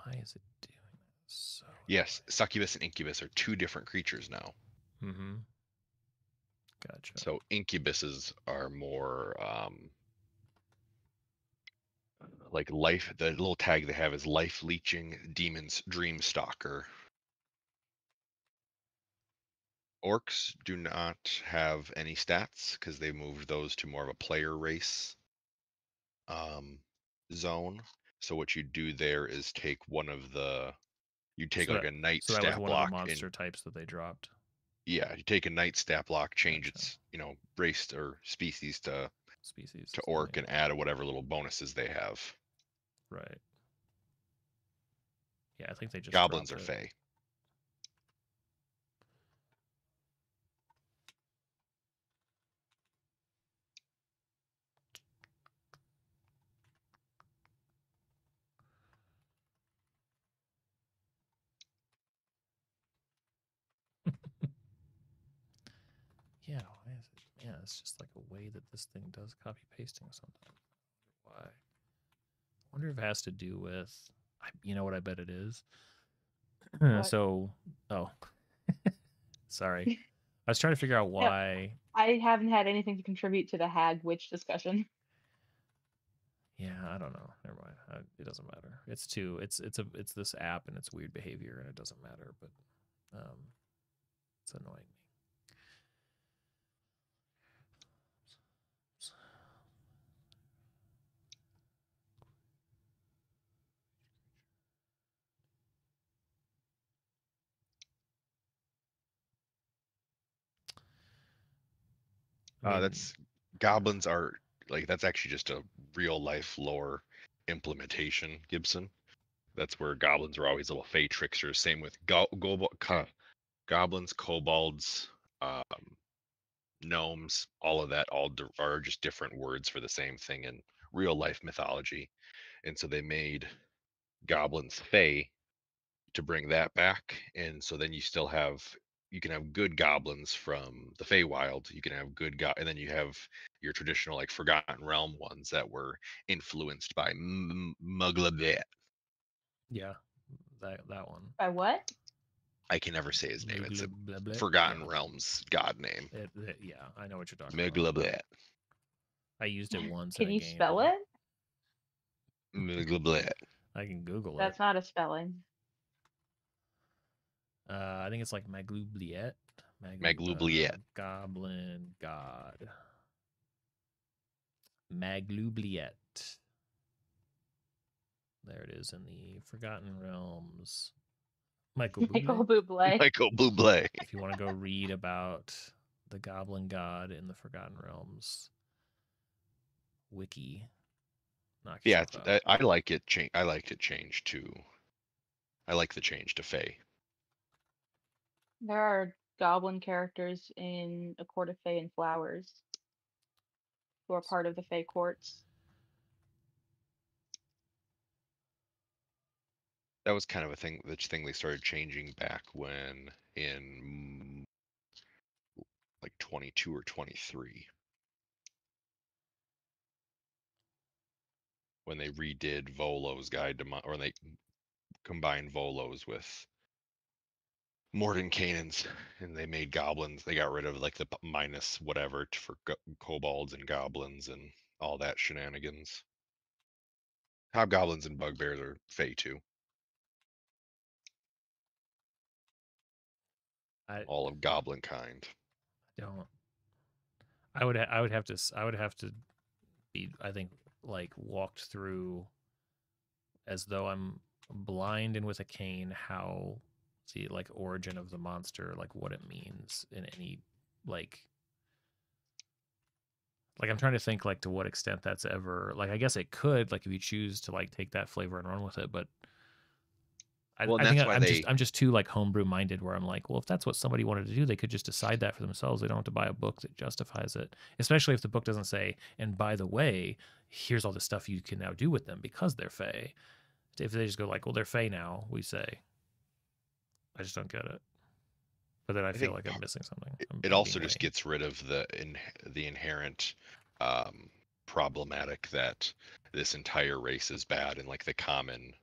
S1: Why is it doing that? So
S3: yes, succubus and incubus are two different creatures now.
S1: Mm-hmm. Gotcha.
S3: So incubuses are more like life. The little tag they have is life leeching demon's dream stalker. Orcs do not have any stats because they moved those to more of a player race. zone. So what you do there is take one of the, you take
S1: So
S3: like
S1: that,
S3: a night
S1: so that was
S3: stat
S1: one of the
S3: block
S1: monster
S3: and
S1: types that they dropped.
S3: yeah, you take a night stat block, change
S1: Gotcha.
S3: its, you know, race or species to
S1: Species
S3: orc,
S1: yeah.
S3: and add whatever little bonuses they have.
S1: Right. Yeah, I think they just
S3: Goblins
S1: dropped
S3: are
S1: it.
S3: fey.
S1: Yeah, why is it? Yeah, it's just like a way that this thing does copy pasting sometimes. Why? I wonder if it has to do with. You know what I bet it is. So, oh, sorry. I was trying to figure out why.
S4: No, I haven't had anything to contribute to the hag witch discussion.
S1: Yeah, I don't know. Never mind. It doesn't matter. It's too. It's this app and it's weird behavior and it doesn't matter. But it's annoying me.
S3: That's goblins are like, that's actually just a real life lore implementation, Gibson. That's where goblins are always little fey tricksters. Same with goblins, kobolds, gnomes, all of that are just different words for the same thing in real life mythology. And so they made goblins fey to bring that back. And so then you can have good goblins from the Feywild. You can have good and then you have your traditional like Forgotten Realm ones that were influenced by Muglabet.
S1: Yeah, that one.
S4: By what?
S3: I can never say his name. It's a
S1: Muglablet?
S3: Forgotten Realms god name.
S1: Yeah, I know what you're talking
S3: Muglabet.
S1: about. I used it once
S4: Can
S1: in a
S4: you
S1: game.
S4: spell it?
S3: Muglablet.
S1: I can Google
S4: That's not a spelling.
S1: I think it's like Maglubliet.
S3: Maglubliet.
S1: Goblin god. Maglubliet. There it is in the Forgotten Realms. Michael Bublé.
S3: Michael Bublé.
S1: If you want to go read about the Goblin God in the Forgotten Realms wiki,
S3: Yeah, I like it. I liked it changed to. I like the change to Fey.
S4: There are goblin characters in A Court of Fey and Flowers who are part of the Fey courts.
S3: That was kind of a thing. The thing they started changing back when in like 22 or 23, when they redid Volo's Guide to or they combined Volo's with Mordenkainen's, and they made goblins. They got rid of like the minus whatever for kobolds and goblins and all that shenanigans. Hobgoblins and bugbears are Fey too. All of goblin kind.
S1: Don't. I would have to be, I think, like walked through as though I'm blind and with a cane how the like origin of the monster, like what it means in any like I'm trying to think like to what extent that's ever like I guess it could like if you choose to like take that flavor and run with it, but I think I'm just too like homebrew minded where I'm like, well, if that's what somebody wanted to do, they could just decide that for themselves. They don't have to buy a book that justifies it, especially if the book doesn't say, and by the way, here's all the stuff you can now do with them because they're Fey. If they just go like, well, they're Fey now, we say. I just don't get it. But then I feel like I'm missing something.
S3: It also just gets rid of the inherent problematic that this entire race is bad and like the common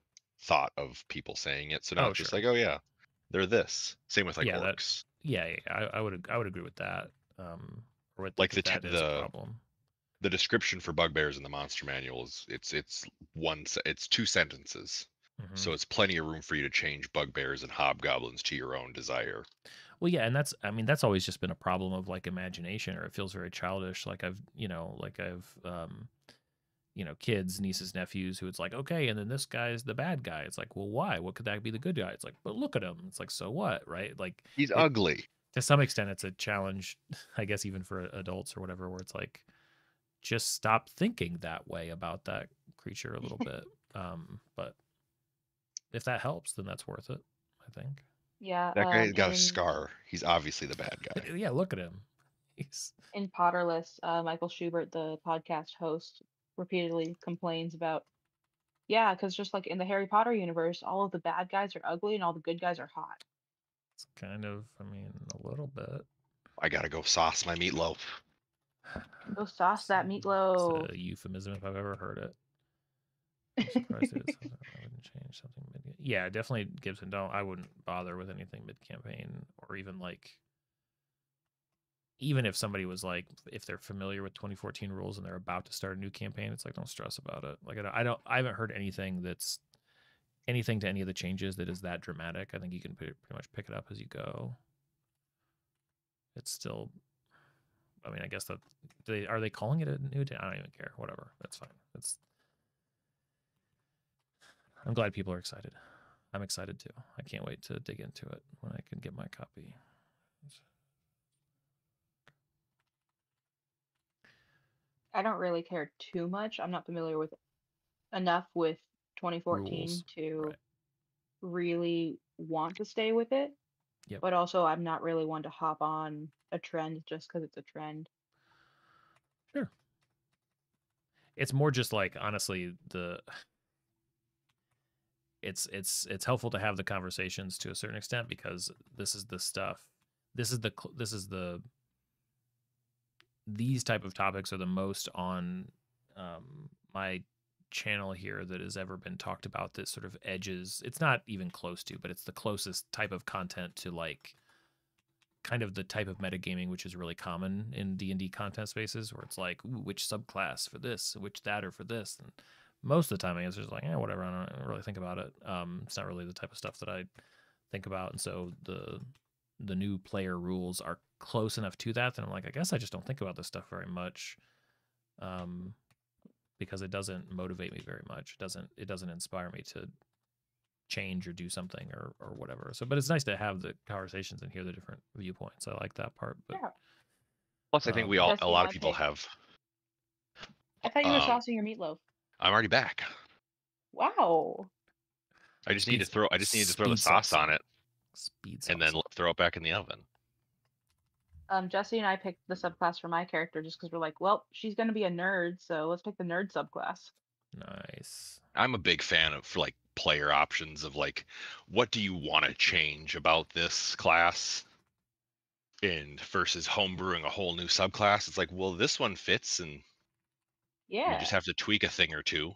S3: thought of people saying it. So now it's just like, oh yeah, they're this. Same with like orcs.
S1: I would agree with that. Or with
S3: like
S1: that is a problem.
S3: The description for bugbears in the monster manual is it's 2 sentences. Mm-hmm. So it's plenty of room for you to change bugbears and hobgoblins to your own desire.
S1: Well, yeah, and that's always just been a problem of like imagination, or it feels very childish. Like I've kids, nieces, nephews, who it's like, okay, and then this guy's the bad guy. It's like, well, why? What could that be the good guy? It's like, but look at him. It's like, so what, right? Like,
S3: He's ugly.
S1: To some extent, it's a challenge, I guess, even for adults or whatever, where it's like, just stop thinking that way about that creature a little bit. But if that helps, then that's worth it, I think.
S4: Yeah.
S3: That guy's got a scar. He's obviously the bad guy.
S1: Yeah, look at him.
S4: In Potterless, Michael Schubert, the podcast host, repeatedly complains about, yeah, because just like in the Harry Potter universe, all of the bad guys are ugly and all the good guys are hot.
S1: It's kind of, a little bit.
S3: I gotta go sauce my meatloaf.
S4: Go sauce that meatloaf.
S1: It's a euphemism if I've ever heard it. I'm surprised it is something I wouldn't change something mid. Yeah, definitely Gibson. I wouldn't bother with anything mid campaign, or even if somebody was like, if they're familiar with 2014 rules and they're about to start a new campaign, it's like, don't stress about it. Like, I haven't heard anything that's anything to any of the changes that is that dramatic. I think you can pretty much pick it up as you go. It's still, I guess that are they calling it a new day? I don't even care. Whatever. That's fine. I'm glad people are excited. I'm excited too. I can't wait to dig into it when I can get my copy.
S4: I don't really care too much. I'm not familiar with enough with 2014
S1: Rules,
S4: to really want to stay with it.
S1: Yep.
S4: But also, I'm not really one to hop on a trend just because it's a trend.
S1: Sure. It's more just like, honestly, it's helpful to have the conversations to a certain extent, because this is the stuff. These type of topics are the most on my channel here that has ever been talked about, that sort of edges. It's not even close to, but it's the closest type of content to like kind of the type of metagaming which is really common in D&D content spaces, where it's like, ooh, which subclass for this, which that, or for this. And most of the time the answer is like, whatever, I don't really think about it. It's not really the type of stuff that I think about. And so the new player rules are close enough to that I'm like, I guess I just don't think about this stuff very much, because it doesn't motivate me very much. It doesn't inspire me to change or do something or whatever. So, but it's nice to have the conversations and hear the different viewpoints. I like that part. But
S4: yeah.
S3: Plus, I think a lot of people have.
S4: I thought you were saucing your meatloaf.
S3: I'm already back.
S4: Wow.
S3: I just need to throw the sauce on it, and then throw it back in the oven.
S4: Jesse and I picked the subclass for my character just because we're like, well, she's going to be a nerd, so let's pick the nerd subclass.
S1: Nice.
S3: I'm a big fan of like player options of like, what do you want to change about this class? And versus homebrewing a whole new subclass, it's like, well, this one fits, and
S4: yeah,
S3: we just have to tweak a thing or two.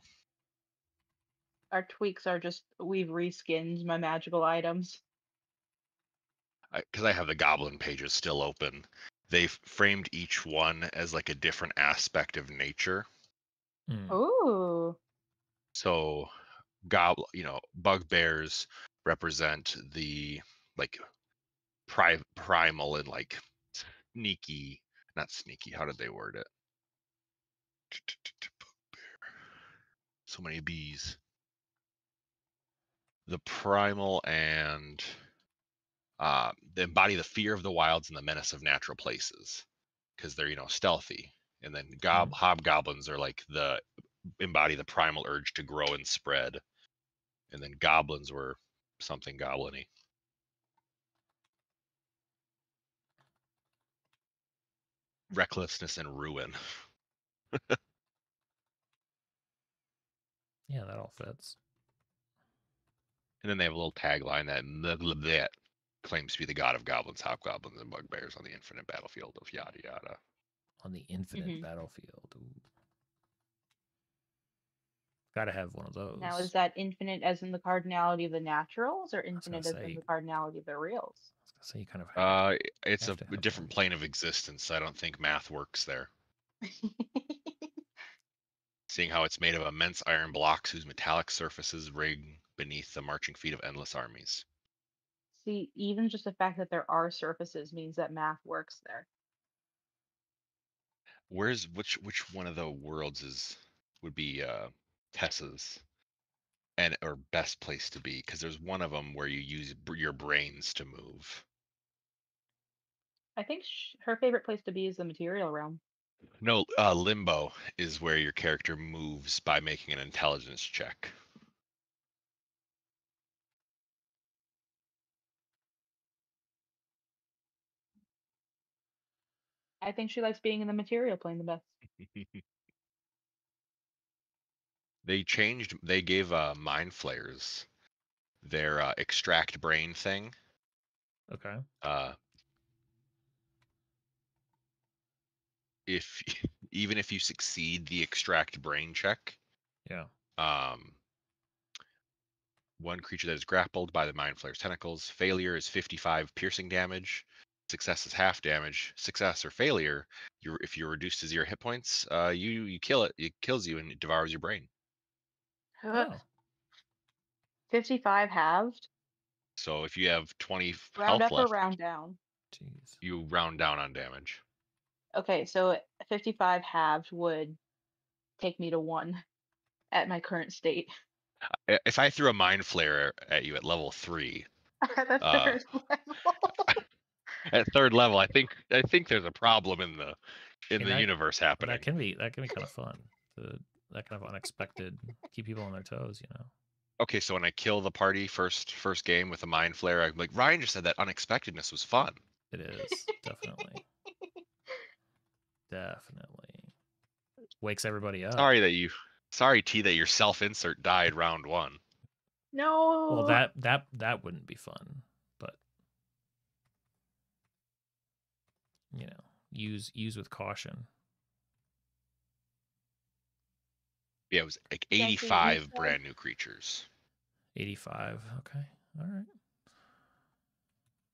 S4: Our tweaks are just we've reskinned my magical items.
S3: Because I have the goblin pages still open. They've framed each one as like a different aspect of nature.
S4: Ooh.
S3: So, bugbears represent the like primal and like sneaky. Not sneaky. How did they word it? So many bees. The primal and they embody the fear of the wilds and the menace of natural places, because they're stealthy. And then hobgoblins are like embody the primal urge to grow and spread. And then goblins were something goblin-y. Recklessness and ruin.
S1: Yeah, that all fits.
S3: And then they have a little tagline that claims to be the god of goblins, hobgoblins, and bugbears on the infinite battlefield of yada yada.
S1: On the infinite battlefield. Ooh. Gotta have one of those.
S4: Now, is that infinite as in the cardinality of the naturals, or infinite as in the cardinality of the reals?
S1: So you kind of
S3: it's a different plane of existence. I don't think math works there. Seeing how it's made of immense iron blocks whose metallic surfaces rig beneath the marching feet of endless armies.
S4: See, even just the fact that there are surfaces means that math works there.
S3: Which one of the worlds is would be Tessa's, and or best place to be, because there's one of them where you use your brains to move.
S4: I think her favorite place to be is the material realm.
S3: No, limbo is where your character moves by making an intelligence check.
S4: I think she likes being in the material plane the best.
S3: They gave mind flayers their extract brain thing.
S1: Okay.
S3: If even if you succeed the extract brain check,
S1: yeah,
S3: one creature that is grappled by the mind flayer's tentacles, failure is 55 piercing damage, success is half damage. Success or failure, if you're reduced to 0 hit points, you kill it. It kills you and it devours your brain.
S1: Oh.
S4: 55 halved.
S3: So if you have 20
S4: round
S3: health
S4: up
S3: left,
S4: or round down?
S1: Jeez.
S3: You round down on damage.
S4: Okay, so 55 halved would take me to 1 at my current state.
S3: If I threw a mind flare at you at level 3,
S4: That's third level.
S3: at third level, I think there's a problem in the universe happening.
S1: That can be kind of fun. That kind of unexpected, keep people on their toes, you know.
S3: Okay, so when I kill the party first game with a mind flare, I'm like, Ryan just said that unexpectedness was fun.
S1: It is, definitely. Definitely. Wakes everybody up.
S3: Sorry, T, that your self-insert died round 1.
S4: No.
S1: Well, that wouldn't be fun, but you know, use with caution.
S3: Yeah, it was like 85 brand new creatures.
S1: 85. Okay. All right.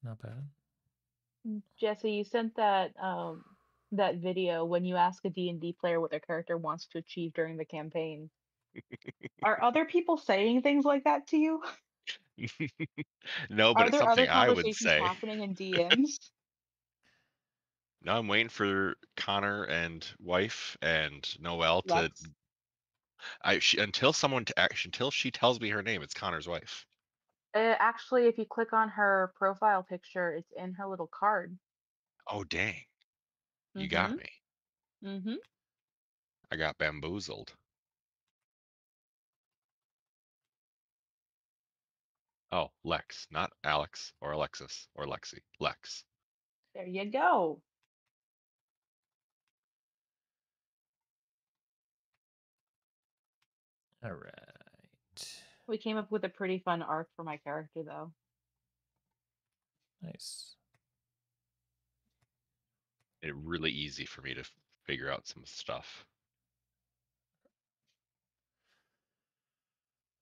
S1: Not bad.
S4: Jesse, you sent that that video when you ask a D&D player what their character wants to achieve during the campaign. Are other people saying things like that to you?
S3: No, but it's something I would say.
S4: Happening in DMs?
S3: No, I'm waiting for Connor and wife and Noelle to. Until she tells me her name, it's Connor's wife.
S4: Actually, if you click on her profile picture, it's in her little card.
S3: Oh dang! You got me.
S4: Mm-hmm.
S3: I got bamboozled. Oh, Lex, not Alex or Alexis or Lexi. Lex.
S4: There you go.
S1: All right.
S4: We came up with a pretty fun arc for my character, though.
S1: Nice.
S3: It's really easy for me to figure out some stuff.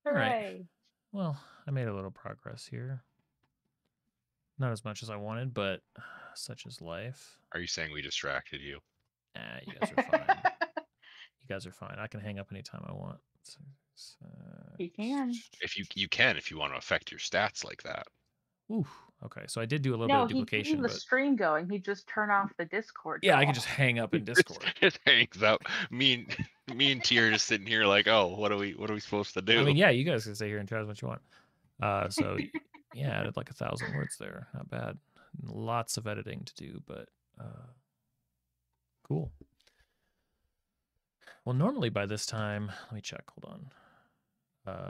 S4: Hooray.
S1: Right. Well, I made a little progress here. Not as much as I wanted, but such is life.
S3: Are you saying we distracted you?
S1: You guys are fine. You guys are fine. I can hang up anytime I want.
S4: You can.
S3: If you can, if you want to affect your stats like that.
S1: Ooh. Okay, so I did do a little bit of duplication.
S4: No, he the stream going. He just turn off the Discord.
S1: Yeah, I can just hang up in Discord.
S3: It hangs up. Me and T are just sitting here like, oh, what are we supposed to do?
S1: I mean, yeah, you guys can stay here and chat as much as you want. So yeah, I added like 1,000 words there. Not bad. Lots of editing to do, but cool. Well, normally by this time, let me check. Hold on.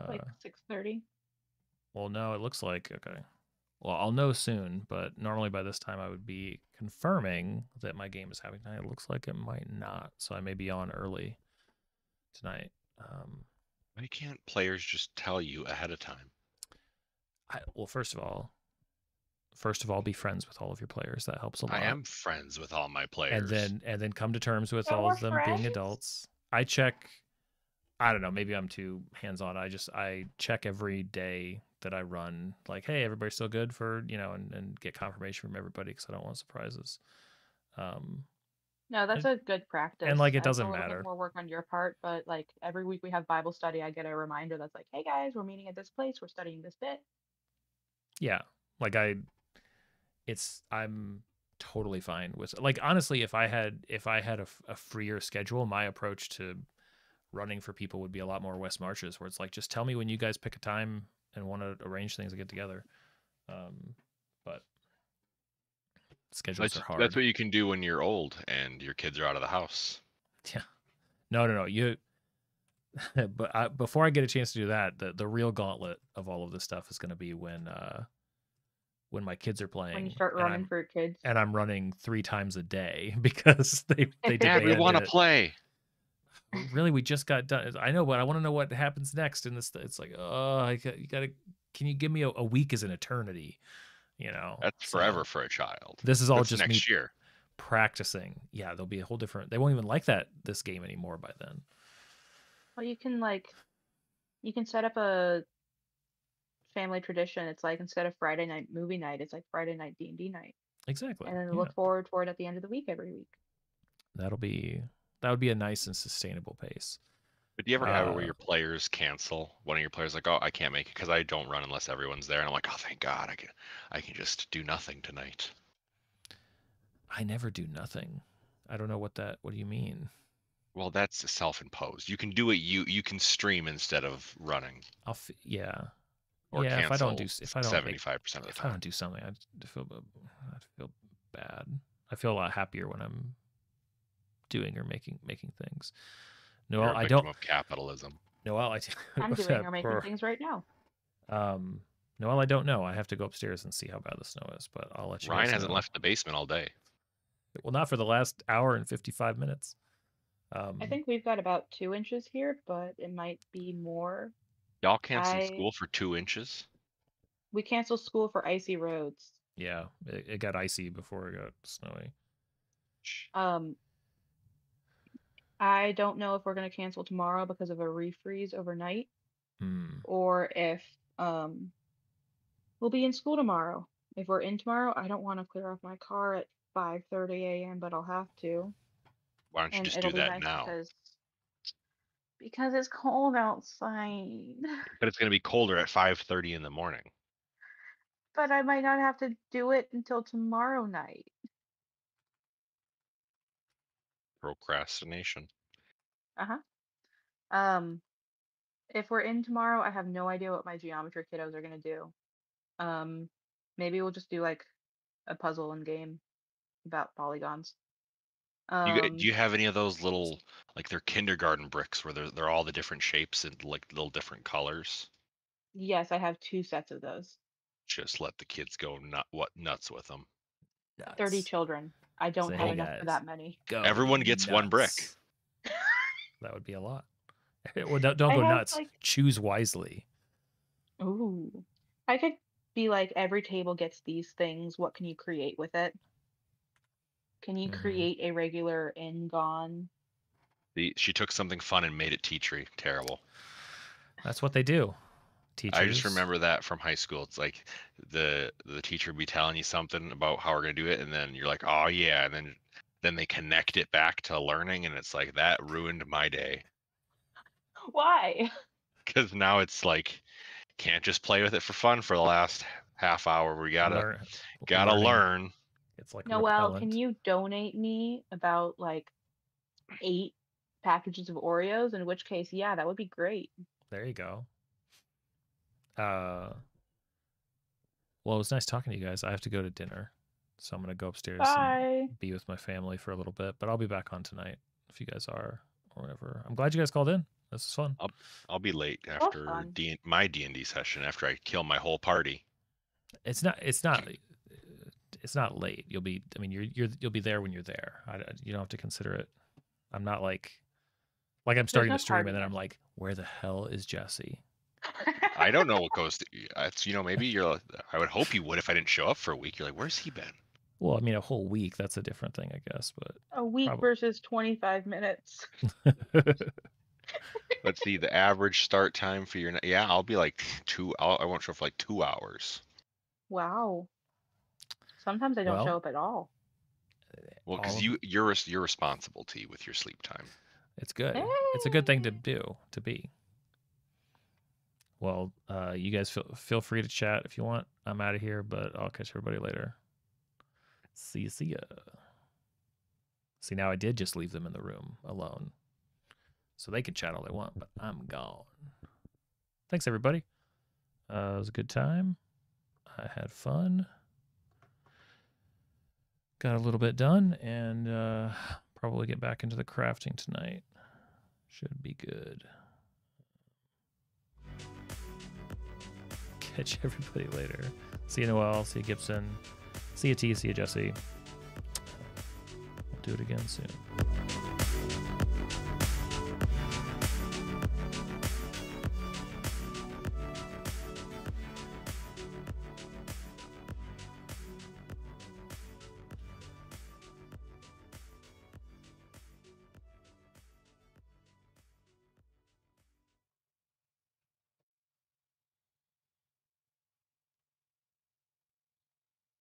S4: Like 6:30.
S1: Well, no, it looks like okay. Well, I'll know soon, but normally by this time I would be confirming that my game is having tonight. It looks like it might not, so I may be on early tonight.
S3: Why can't players just tell you ahead of time?
S1: Well, first of all, be friends with all of your players. That helps a lot.
S3: I am friends with all my players.
S1: And then come to terms with all of them being adults. I check. I don't know. Maybe I'm too hands-on. I check every day that I run, like, hey, everybody's still good for, and get confirmation from everybody because I don't want surprises.
S4: No, that's a good practice.
S1: And like, it doesn't
S4: a little
S1: matter.
S4: Bit more work on your part, but like every week we have Bible study. I get a reminder that's like, hey guys, we're meeting at this place. We're studying this bit.
S1: Yeah, like I'm totally fine with, like, honestly, if I had a freer schedule, my approach to running for people would be a lot more West Marches, where it's like, just tell me when you guys pick a time and want to arrange things and get together. But schedules are hard.
S3: That's what you can do when you're old and your kids are out of the house.
S1: Yeah. No. You. But before I get a chance to do that, the real gauntlet of all of this stuff is going to be when my kids are playing.
S4: When you start running for your kids.
S1: And I'm running 3 times a day because they
S3: Dad, we want to play.
S1: Really, we just got done. I know, but I want to know what happens next in this. It's like, oh, you gotta. Can you give me a week is an eternity? You know,
S3: that's forever for a child.
S1: This is all just
S3: next year
S1: practicing. Yeah, there'll be a whole different. They won't even like this game anymore by then.
S4: Well, you can set up a family tradition. It's like, instead of Friday night movie night, it's like Friday night D&D night.
S1: Exactly.
S4: And then look forward for it at the end of the week every week.
S1: That would be a nice and sustainable pace.
S3: But do you ever have it where your players cancel? One of your players like, oh, I can't make it because I don't run unless everyone's there. And I'm like, oh, thank God, I can just do nothing tonight.
S1: I never do nothing. I don't know what do you mean?
S3: Well, that's self-imposed. You can do it. You can stream instead of running.
S1: Yeah.
S3: Or
S1: yeah.
S3: Cancel
S1: if I don't
S3: 75% of the time.
S1: If I don't do something, I feel bad. I feel a lot happier when I'm doing or making things. Noelle,
S3: I don't. Of capitalism.
S1: Noelle,
S4: I'm doing or making things right now.
S1: Noelle, I don't know. I have to go upstairs and see how bad the snow is, but I'll let you.
S3: Ryan hasn't left the basement all day.
S1: Well, not for the last hour and 55 minutes.
S4: I think we've got about 2 inches here, but it might be more.
S3: Y'all canceled school for 2 inches?
S4: We canceled school for icy roads.
S1: Yeah, it got icy before it got snowy.
S4: I don't know if we're going to cancel tomorrow because of a refreeze overnight, or if we'll be in school tomorrow. If we're in tomorrow, I don't want to clear off my car at 5:30 a.m., but I'll have to.
S3: Why don't you just do that now?
S4: Because it's cold outside.
S3: But it's going to be colder at 5:30 in the morning.
S4: But I might not have to do it until tomorrow night.
S3: Procrastination.
S4: If we're in tomorrow, I have no idea what my geometry kiddos are going to do. Maybe we'll just do like a puzzle and game about polygons.
S3: Do you have any of those little, like, they're kindergarten bricks where they're all the different shapes and like little different colors?
S4: Yes, I have 2 sets of those.
S3: Just let the kids go nuts with them.
S4: 30 children. I don't have enough for that many.
S3: Everyone gets 1 brick.
S1: That would be a lot. Well, don't go nuts. Choose wisely.
S4: Ooh. I could be like, every table gets these things. What can you create with it? Can you create a regular N-gon?
S3: She took something fun and made it tea tree. Terrible.
S1: That's what they do. Teachers.
S3: I just remember that from high school. It's like the teacher would be telling you something about how we're gonna do it, and then you're like, oh yeah, and then they connect it back to learning, and it's like, that ruined my day.
S4: Why?
S3: Because now it's like, can't just play with it for fun for the last half hour. We gotta learn.
S1: It's like,
S4: Noelle, can you donate me about like 8 packages of Oreos? In which case, yeah, that would be great.
S1: There you go. Well, it was nice talking to you guys. I have to go to dinner, so I'm gonna go upstairs and be with my family for a little bit. But I'll be back on tonight if you guys are, or whatever. I'm glad you guys called in. This is fun.
S3: I'll be late after my D&D session after I kill my whole party.
S1: It's not late. You'll be. I mean, you'll be there when you're there. You don't have to consider it. I'm not like I'm starting to stream and then I'm like, where the hell is Jesse?
S3: I don't know what goes. It's, maybe you're. I would hope you would if I didn't show up for a week. You're like, where's he been?
S1: Well, I mean, a whole week. That's a different thing, I guess. But
S4: a week versus 25 minutes.
S3: Let's see the average start time for your. Yeah, I'll be like 2. I won't show up for like 2 hours.
S4: Wow. Sometimes I don't show up at all.
S3: Well, because you're responsible, T, with your sleep time.
S1: It's good. Hey. It's a good thing to be. Well, you guys feel free to chat if you want. I'm out of here, but I'll catch everybody later. See ya. See, now I did just leave them in the room alone. so they can chat all they want, but I'm gone. Thanks, everybody. It was a good time. I had fun. Got a little bit done, and probably get back into the crafting tonight. Should be good. Catch everybody later. See you, Noel. See you, Gibson. See you, T. See you, Jesse. We'll do it again soon.